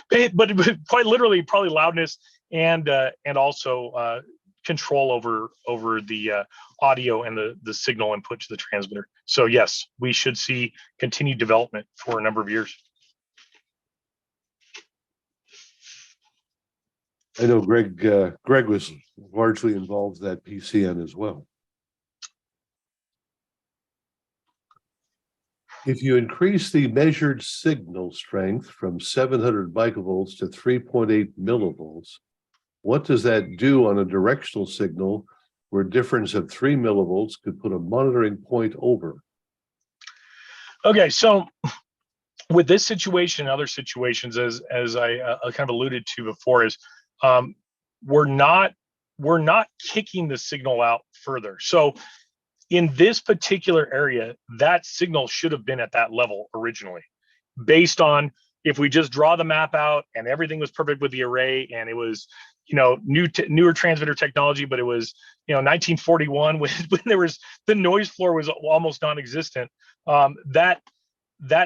S2: but quite literally, probably loudness and also control over the audio and the signal input to the transmitter. So yes, we should see continued development for a number of years.
S1: I know Greg was largely involved in that PCN as well. If you increase the measured signal strength from 700 microvolts to 3.8 millivolts, what does that do on a directional signal where a difference of 3 millivolts could put a monitoring point over?
S2: Okay, so with this situation and other situations, as I kind of alluded to before, is we're not kicking the signal out further. So in this particular area, that signal should have been at that level originally, based on if we just draw the map out and everything was perfect with the array, and it was, newer transmitter technology, but it was, 1941 when there was, the noise floor was almost non-existent. That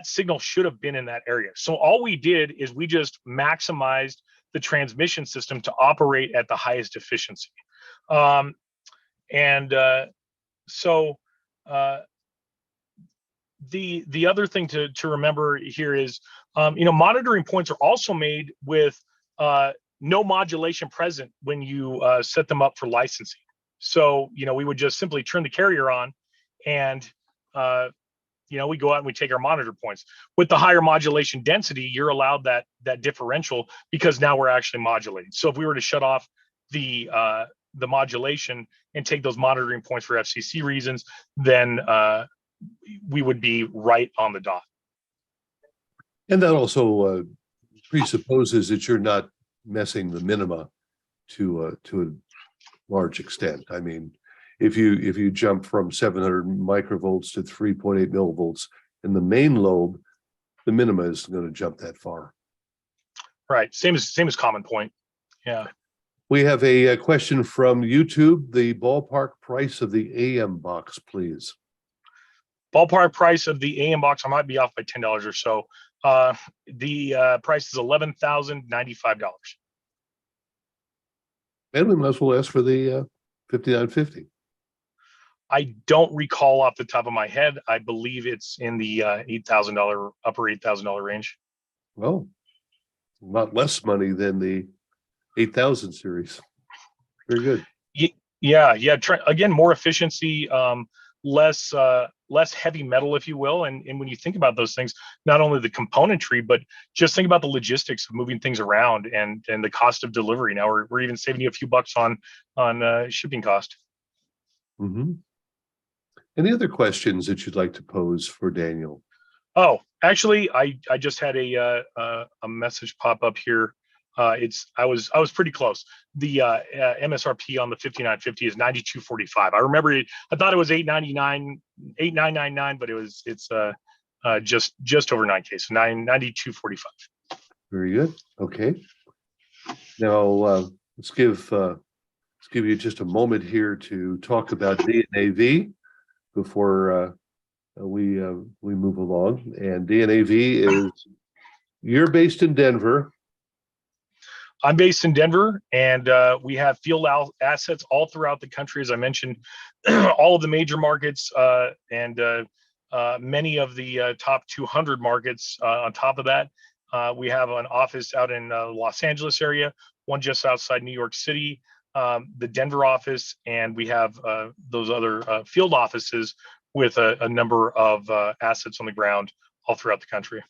S2: signal should have been in that area. So all we did is we just maximized the transmission system to operate at the highest efficiency. So the other thing to remember here is, monitoring points are also made with no modulation present when you set them up for licensing. So, we would just simply turn the carrier on, and we go out and we take our monitor points. With the higher modulation density, you're allowed that differential, because now we're actually modulating. So if we were to shut off the modulation and take those monitoring points for FCC reasons, then we would be right on the dot.
S1: And that also presupposes that you're not messing the minima to a large extent. I mean, if you jump from 700 microvolts to 3.8 millivolts in the main lobe, the minima is going to jump that far.
S2: Right. Same as common point. Yeah.
S1: We have a question from YouTube. The ballpark price of the AM box, please.
S2: Ballpark price of the AM box, I might be off by $10 or so. The price is $11,095.
S1: And we might as well ask for the 5950.
S2: I don't recall off the top of my head. I believe it's in the $8,000, upper $8,000 range.
S1: Well, not less money than the 8000 series. Very good.
S2: Yeah. Again, more efficiency, less heavy metal, if you will. And when you think about those things, not only the componentry, but just think about the logistics of moving things around and the cost of delivery. Now we're even saving you a few bucks on shipping cost.
S1: Mm-hmm. Any other questions that you'd like to pose for Daniel?
S2: Oh, actually, I just had a message pop up here. I was pretty close. The MSRP on the 5950 is $92.45. I remember it. I thought it was $8,999, but it's just over $9K, so $92.45.
S1: Very good. Okay. Now let's give you just a moment here to talk about DNAV before we move along. And DNAV is, you're based in Denver.
S2: I'm based in Denver, and we have field assets all throughout the country. As I mentioned, all of the major markets and many of the top 200 markets. On top of that, we have an office out in Los Angeles area, one just outside New York City, the Denver office, and we have those other field offices with a number of assets on the ground all throughout the country.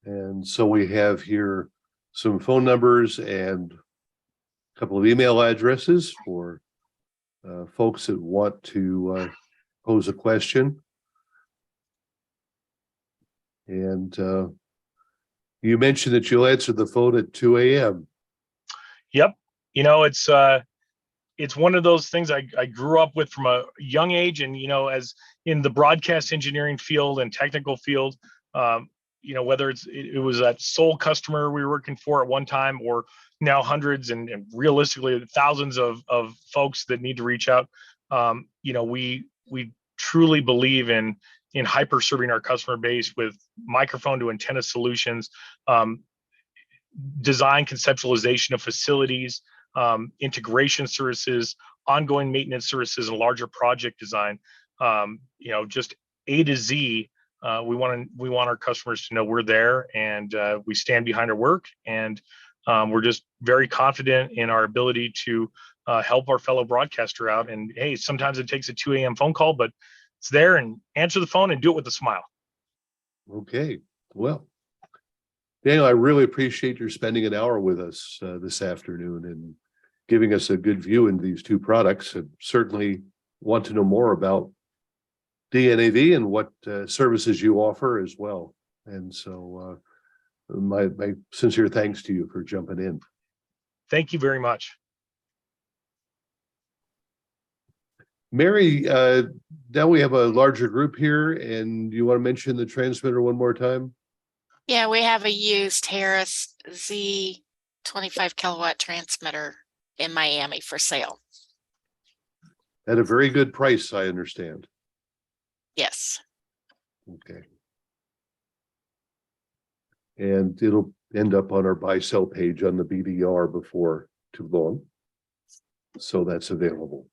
S1: And so we have here some phone numbers and a couple of email addresses for folks that want to pose a question. And you mentioned that you'll answer the phone at 2 a.m.
S2: Yep. It's one of those things I grew up with from a young age. And, as in the broadcast engineering field and technical field, whether it was that sole customer we were working for at one time, or now hundreds and realistically thousands of folks that need to reach out. We truly believe in hyper serving our customer base with microphone to antenna solutions, design conceptualization of facilities, integration services, ongoing maintenance services, and larger project design. Just A to Z. We want our customers to know we're there, and we stand behind our work, and we're just very confident in our ability to help our fellow broadcaster out. And hey, sometimes it takes a 2 a.m. phone call, but it's there, and answer the phone and do it with a smile.
S1: Okay, well, Daniel, I really appreciate your spending an hour with us this afternoon and giving us a good view into these two products. And certainly want to know more about DNAV and what services you offer as well. And so my sincere thanks to you for jumping in.
S2: Thank you very much.
S1: Mary, now we have a larger group here, and you want to mention the transmitter one more time?
S4: Yeah, we have a used Harris Z 25 kilowatt transmitter in Miami for sale.
S1: At a very good price, I understand.
S4: Yes.
S1: Okay. And it'll end up on our buy sell page on the BDR before too long. So that's available.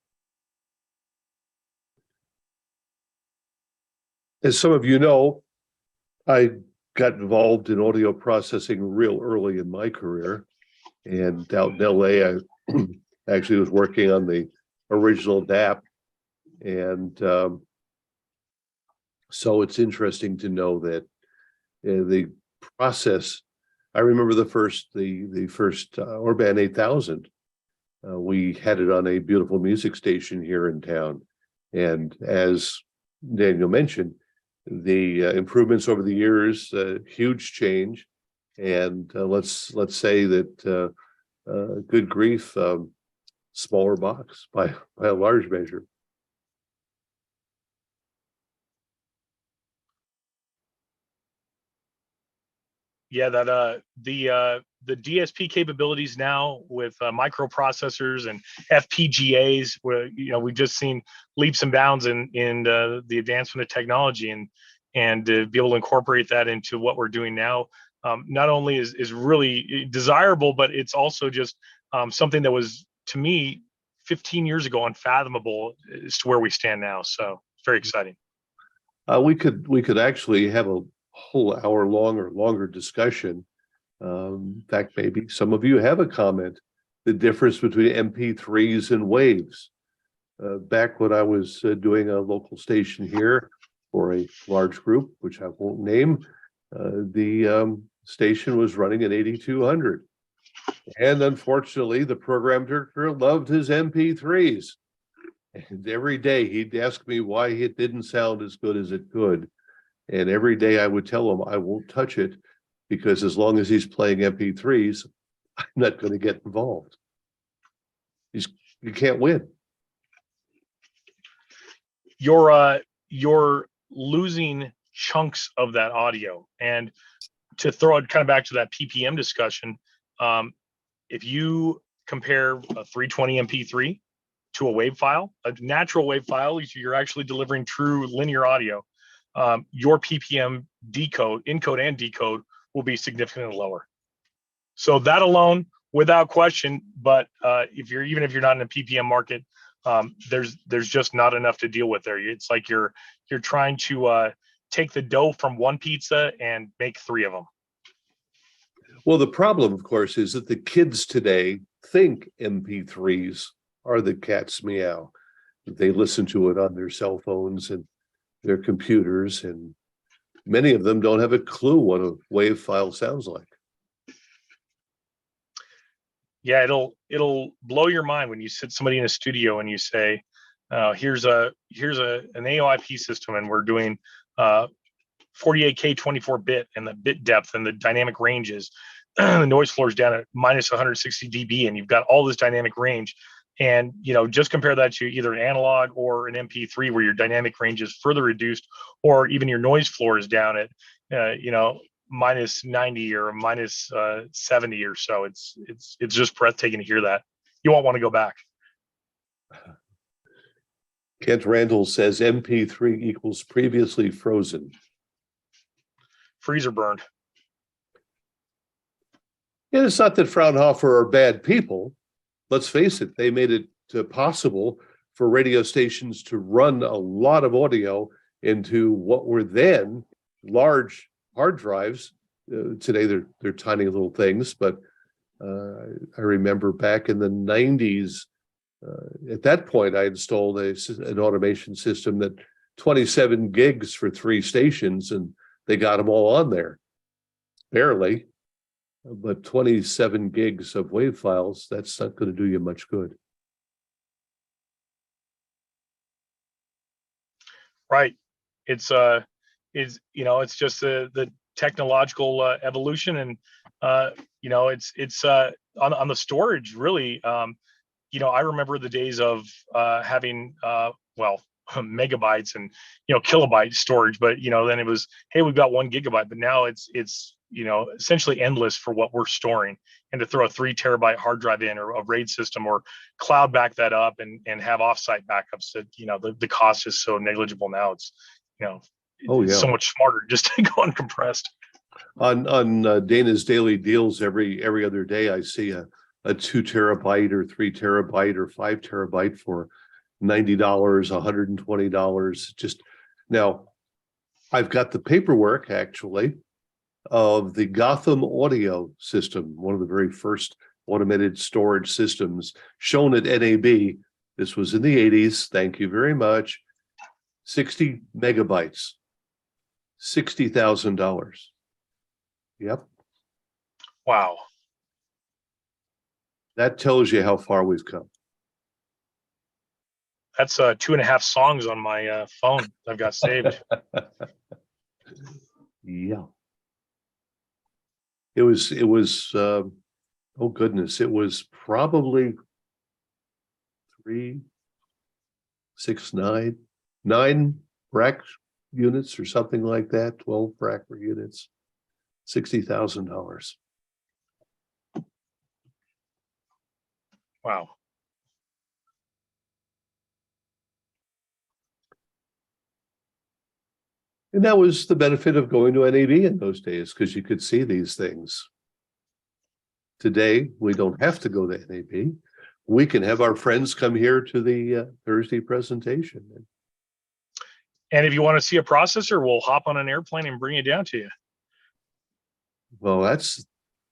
S1: As some of you know, I got involved in audio processing real early in my career. And out in LA, I actually was working on the original DAP. And so it's interesting to know that the process, I remember the first Orban 8000. We had it on a beautiful music station here in town. And as Daniel mentioned, the improvements over the years, huge change. And let's say that good grief, smaller box by a large measure.
S2: Yeah, that the DSP capabilities now with microprocessors and FPGAs, where we've just seen leaps and bounds in the advancement of technology, and to be able to incorporate that into what we're doing now, not only is really desirable, but it's also just something that was, to me, 15 years ago unfathomable as to where we stand now. So it's very exciting.
S1: We could actually have a whole hour long or longer discussion. In fact, maybe some of you have a comment, the difference between MP3s and waves. Back when I was doing a local station here for a large group, which I won't name, the station was running at 8200. And unfortunately, the program director loved his MP3s. And every day he'd ask me why it didn't sound as good as it could. And every day I would tell him I won't touch it, because as long as he's playing MP3s, I'm not going to get involved. You can't win.
S2: You're losing chunks of that audio. And to throw it kind of back to that PPM discussion, if you compare a 320 MP3 to a wave file, a natural wave file, you're actually delivering true linear audio. Your PPM encode and decode will be significantly lower. So that alone, without question, but even if you're not in a PPM market, there's just not enough to deal with there. It's like you're trying to take the dough from one pizza and make three of them.
S1: Well, the problem, of course, is that the kids today think MP3s are the cat's meow. They listen to it on their cell phones and their computers, and many of them don't have a clue what a wave file sounds like.
S2: Yeah, it'll blow your mind when you sit somebody in a studio and you say, here's an AOIP system, and we're doing 48K 24-bit and the bit depth and the dynamic ranges. The noise floor is down at minus 160 dB, and you've got all this dynamic range. And just compare that to either an analog or an MP3, where your dynamic range is further reduced, or even your noise floor is down at minus 90 or minus 70 or so. It's just breathtaking to hear that. You won't want to go back.
S1: Kent Randall says MP3 equals previously frozen.
S2: Freezer burned.
S1: And it's not that Fraunhofer are bad people. Let's face it, they made it possible for radio stations to run a lot of audio into what were then large hard drives. Today they're tiny little things, but I remember back in the 90s, at that point I installed an automation system that 27 gigs for 3 stations, and they got them all on there. Barely. But 27 gigs of WAV files, that's not going to do you much good.
S2: Right. It's just the technological evolution, and it's on the storage, really. I remember the days of having megabytes and kilobyte storage, but then it was, hey, we've got 1 gigabyte, but now it's essentially endless for what we're storing. And to throw a 3 terabyte hard drive in, or a RAID system, or cloud back that up and have offsite backups, that the cost is so negligible now. It's it's so much smarter just to go uncompressed.
S1: On Dana's daily deals, every other day I see a 2 terabyte or 3 terabyte or 5 terabyte for $90, $120. Just now, I've got the paperwork actually of the Gotham audio system, one of the very first automated storage systems shown at NAB. This was in the 80s. Thank you very much. 60 megabytes, $60,000. Yep.
S2: Wow.
S1: That tells you how far we've come.
S2: That's 2.5 songs on my phone I've got saved.
S1: Yeah. It was oh goodness, it was probably 3, 6, 9 rack units or something like that, 12 rack units, $60,000.
S2: Wow.
S1: And that was the benefit of going to NAB in those days, because you could see these things. Today, we don't have to go to NAB. We can have our friends come here to the Thursday presentation.
S2: And if you want to see a processor, we'll hop on an airplane and bring it down to you.
S1: Well, that's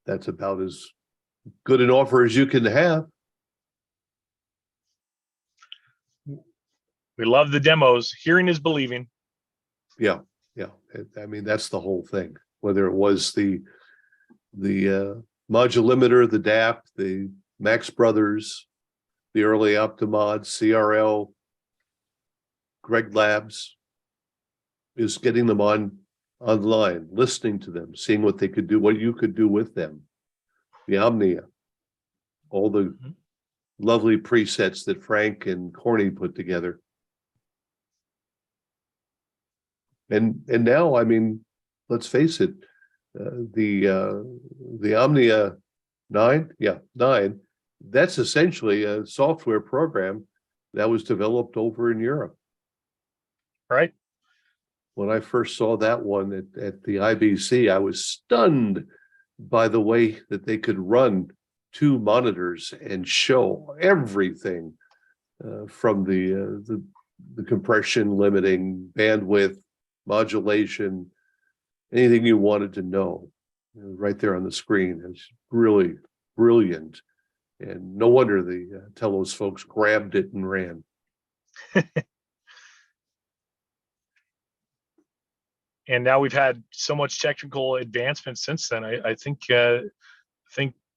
S1: about as good an offer as you can have.
S2: We love the demos. Hearing is believing.
S1: Yeah. I mean, that's the whole thing. Whether it was the modulimeter, the DAP, the Max Brothers, the early Optimod, CRL, Greg Labs, is getting them online, listening to them, seeing what they could do, what you could do with them. The Omnia, all the lovely presets that Frank and Corny put together. And now, I mean, let's face it, the Omnia 9, that's essentially a software program that was developed over in Europe.
S2: Right.
S1: When I first saw that one at the IBC, I was stunned by the way that they could run 2 monitors and show everything from the compression, limiting, bandwidth, modulation, anything you wanted to know, right there on the screen. It's really brilliant. And no wonder the Telos folks grabbed it and ran.
S2: And now we've had so much technical advancement since then. I think when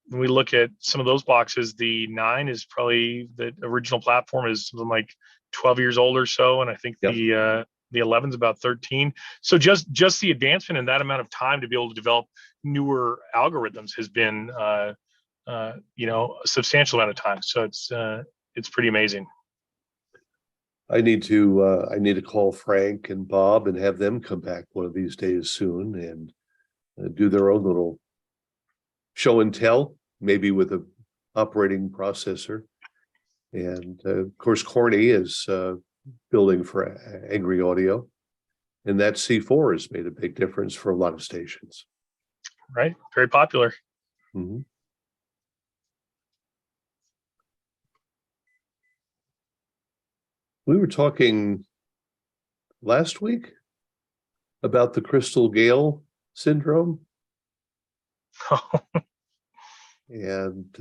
S2: we look at some of those boxes, the 9 is probably, the original platform is something like 12 years old or so, and I think the The 11's about 13. So just the advancement in that amount of time to be able to develop newer algorithms has been, you know, a substantial amount of time. So it's pretty amazing.
S1: I need to call Frank and Bob and have them come back one of these days soon and do their own little show and tell, maybe with a operating processor. And of course, Corny is building for Angry Audio, and that C4 has made a big difference for a lot of stations.
S2: Right, very popular.
S1: Mm-hmm. We were talking last week about the Crystal Gale syndrome. And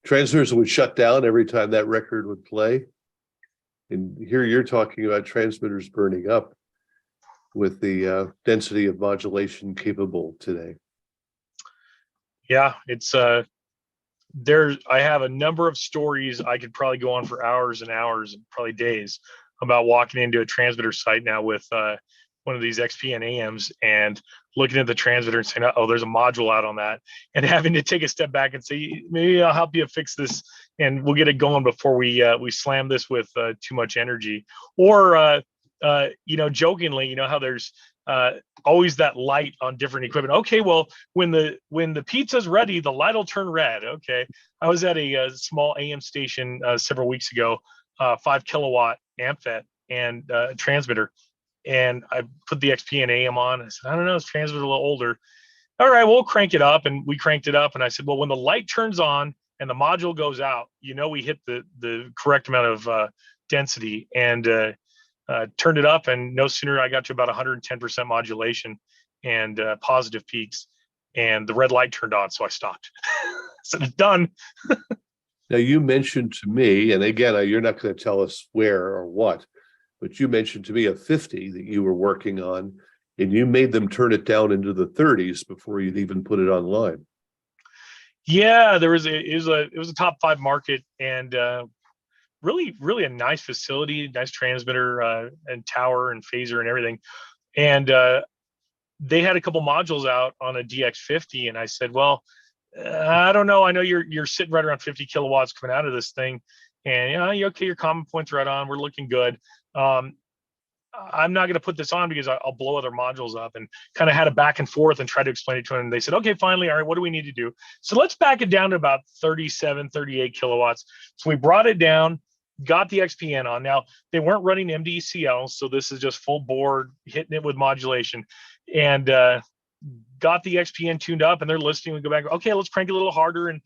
S1: transmitters would shut down every time that record would play. And here you're talking about transmitters burning up with the density of modulation capable today.
S2: Yeah, it's I have a number of stories I could probably go on for hours and hours and probably days about walking into a transmitter site now with one of these XP and AMs and looking at the transmitter and saying, oh, there's a module out on that, and having to take a step back and say, maybe I'll help you fix this and we'll get it going before we slam this with too much energy. Or you know, jokingly, you know how there's always that light on different equipment. Okay, well, when the pizza's ready, the light will turn red. Okay, I was at a small AM station several weeks ago, 5 kilowatt AMFET and transmitter, and I put the XP and AM on. I said, I don't know, this transmitter's a little older. All right, we'll crank it up, and we cranked it up. And I said, well, when the light turns on and the module goes out, you know, we hit the correct amount of density, and turned it up, and no sooner I got to about 110% modulation and positive peaks, and the red light turned on, so I stopped. So it's done.
S1: Now, you mentioned to me, and again, you're not going to tell us where or what, but you mentioned to me a 50 that you were working on, and you made them turn it down into the 30s before you'd even put it online.
S2: Yeah, it was a top 5 market, and really a nice facility, nice transmitter and tower and phaser and everything. And they had a couple modules out on a DX50, and I said, well, I don't know. I know you're sitting right around 50 kilowatts coming out of this thing, and you know, okay, your common point's right on. We're looking good. I'm not going to put this on because I'll blow other modules up, and kind of had a back and forth and tried to explain it to them. And they said, okay, finally, all right, what do we need to do? So let's back it down to about 37, 38 kilowatts. So we brought it down, got the XPN on. Now, they weren't running MDCL, so this is just full board, hitting it with modulation. And got the XPN tuned up, and they're listening. We go back, okay, let's crank it a little harder. And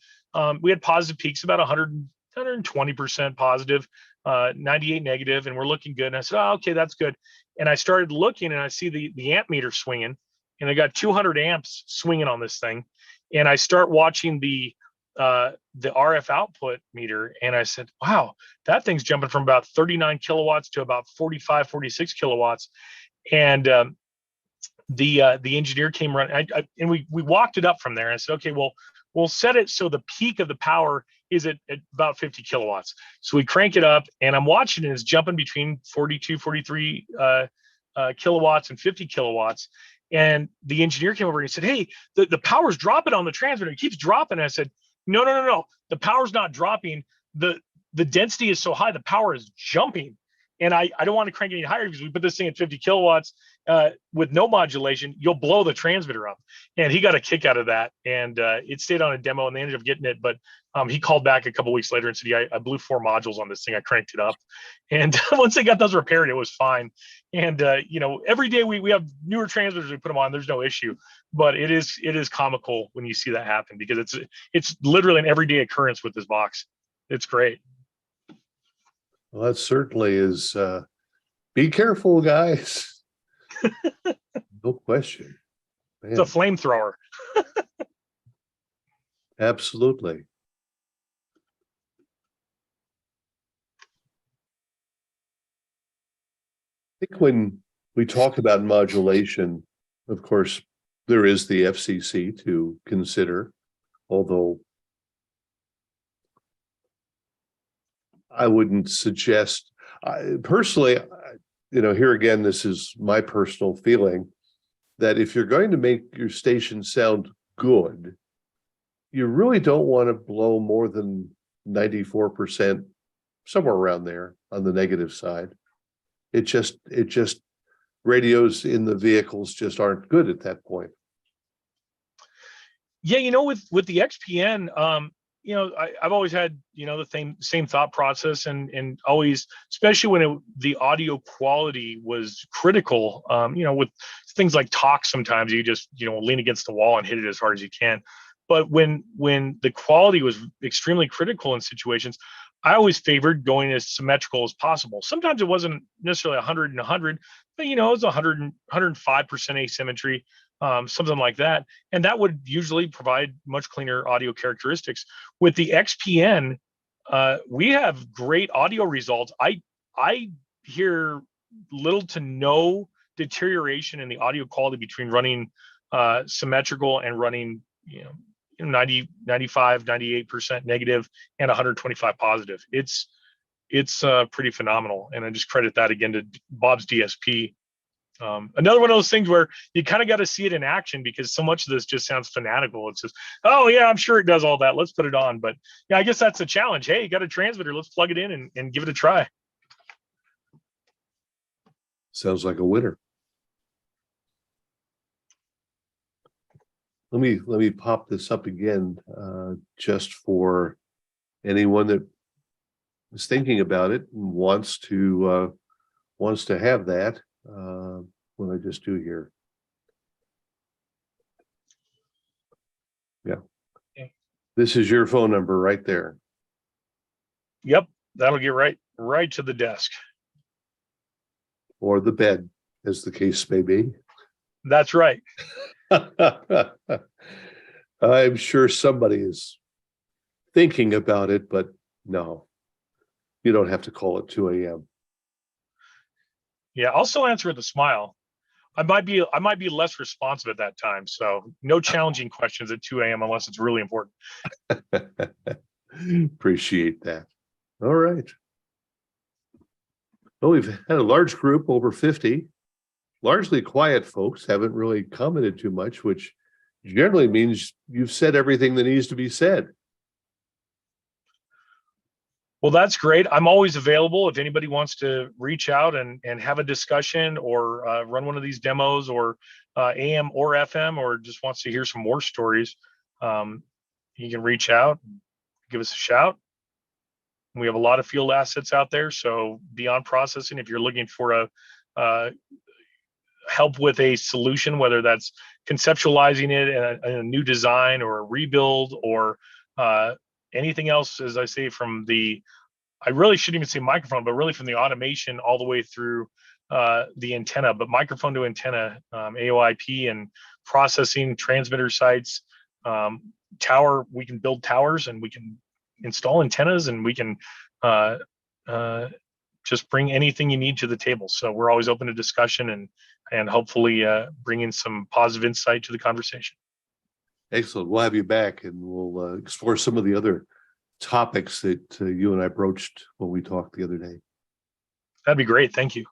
S2: we had positive peaks, about 120% positive, 98 negative, and we're looking good. And I said, oh, okay, that's good. And I started looking, and I see the amp meter swinging, and I got 200 amps swinging on this thing. And I start watching the RF output meter, and I said, wow, that thing's jumping from about 39 kilowatts to about 45, 46 kilowatts. And the engineer came running, and we walked it up from there. And I said, okay, well, we'll set it so the peak of the power is at about 50 kilowatts. So we crank it up, and I'm watching it. It's jumping between 42, 43 kilowatts and 50 kilowatts. And the engineer came over and he said, hey, the power's dropping on the transmitter. It keeps dropping. And I said, no. The power's not dropping. The density is so high, the power is jumping. And I don't want to crank it any higher, because we put this thing at 50 kilowatts with no modulation, you'll blow the transmitter up. And he got a kick out of that. And it stayed on a demo, and they ended up getting it. But he called back a couple weeks later and said, yeah, I blew 4 modules on this thing. I cranked it up. And once they got those repaired, it was fine. And, you know, every day we have newer transmitters, we put them on, there's no issue. But it is comical when you see that happen, because it's literally an everyday occurrence with this box. It's great.
S1: Well, that certainly is. Be careful, guys. No question. Man,
S2: It's a flamethrower.
S1: absolutely. I think when we talk about modulation, of course, there is the FCC to consider, although I wouldn't suggest, personally, here again, this is my personal feeling that if you're going to make your station sound good, you really don't want to blow more than 94%, somewhere around there on the negative side. It just radios in the vehicles just aren't good at that point.
S2: Yeah, with the XPN, I've always had, the same thought process and always, especially when the audio quality was critical, with things like talk, sometimes you just, lean against the wall and hit it as hard as you can. But when the quality was extremely critical in situations, I always favored going as symmetrical as possible. Sometimes it wasn't necessarily 100 and 100, but it was 105% asymmetry, something like that. And that would usually provide much cleaner audio characteristics. With the XPN, we have great audio results. I hear little to no deterioration in the audio quality between running symmetrical and running, 90, 95, 98% negative and 125 positive. It's pretty phenomenal. And I just credit that again to Bob's DSP. Another one of those things where you kind of got to see it in action, because so much of this just sounds fanatical. It's just, oh yeah, I'm sure it does all that, let's put it on. But yeah, I guess that's a challenge. Hey, you got a transmitter, let's plug it in and give it a try.
S1: Sounds like a winner. Let me pop this up again, just for anyone that is thinking about it and wants to have that. What I just do here. Yeah.
S2: Okay.
S1: This is your phone number right there.
S2: Yep, that'll get right to the desk.
S1: Or the bed, as the case may be.
S2: That's right.
S1: I'm sure somebody is thinking about it, but no, you don't have to call at 2 a.m.
S2: Yeah, I'll still answer with a smile. I might be less responsive at that time. So no challenging questions at 2 a.m. unless it's really important.
S1: Appreciate that. All right. Well, we've had a large group, over 50, largely quiet folks, haven't really commented too much, which generally means you've said everything that needs to be said.
S2: Well, that's great. I'm always available if anybody wants to reach out and have a discussion, or run one of these demos, or AM or FM, or just wants to hear some more stories. You can reach out, give us a shout. We have a lot of field assets out there. So beyond processing, if you're looking for a help with a solution, whether that's conceptualizing it in a new design or a rebuild, or anything else, as I say, I really shouldn't even say microphone, but really from the automation all the way through the antenna, but microphone to antenna, AOIP, and processing transmitter sites, tower. We can build towers, and we can install antennas, and we can just bring anything you need to the table. So we're always open to discussion and hopefully bring in some positive insight to the conversation.
S1: Excellent. We'll have you back, and we'll explore some of the other topics that you and I broached when we talked the other day.
S2: That'd be great. Thank you.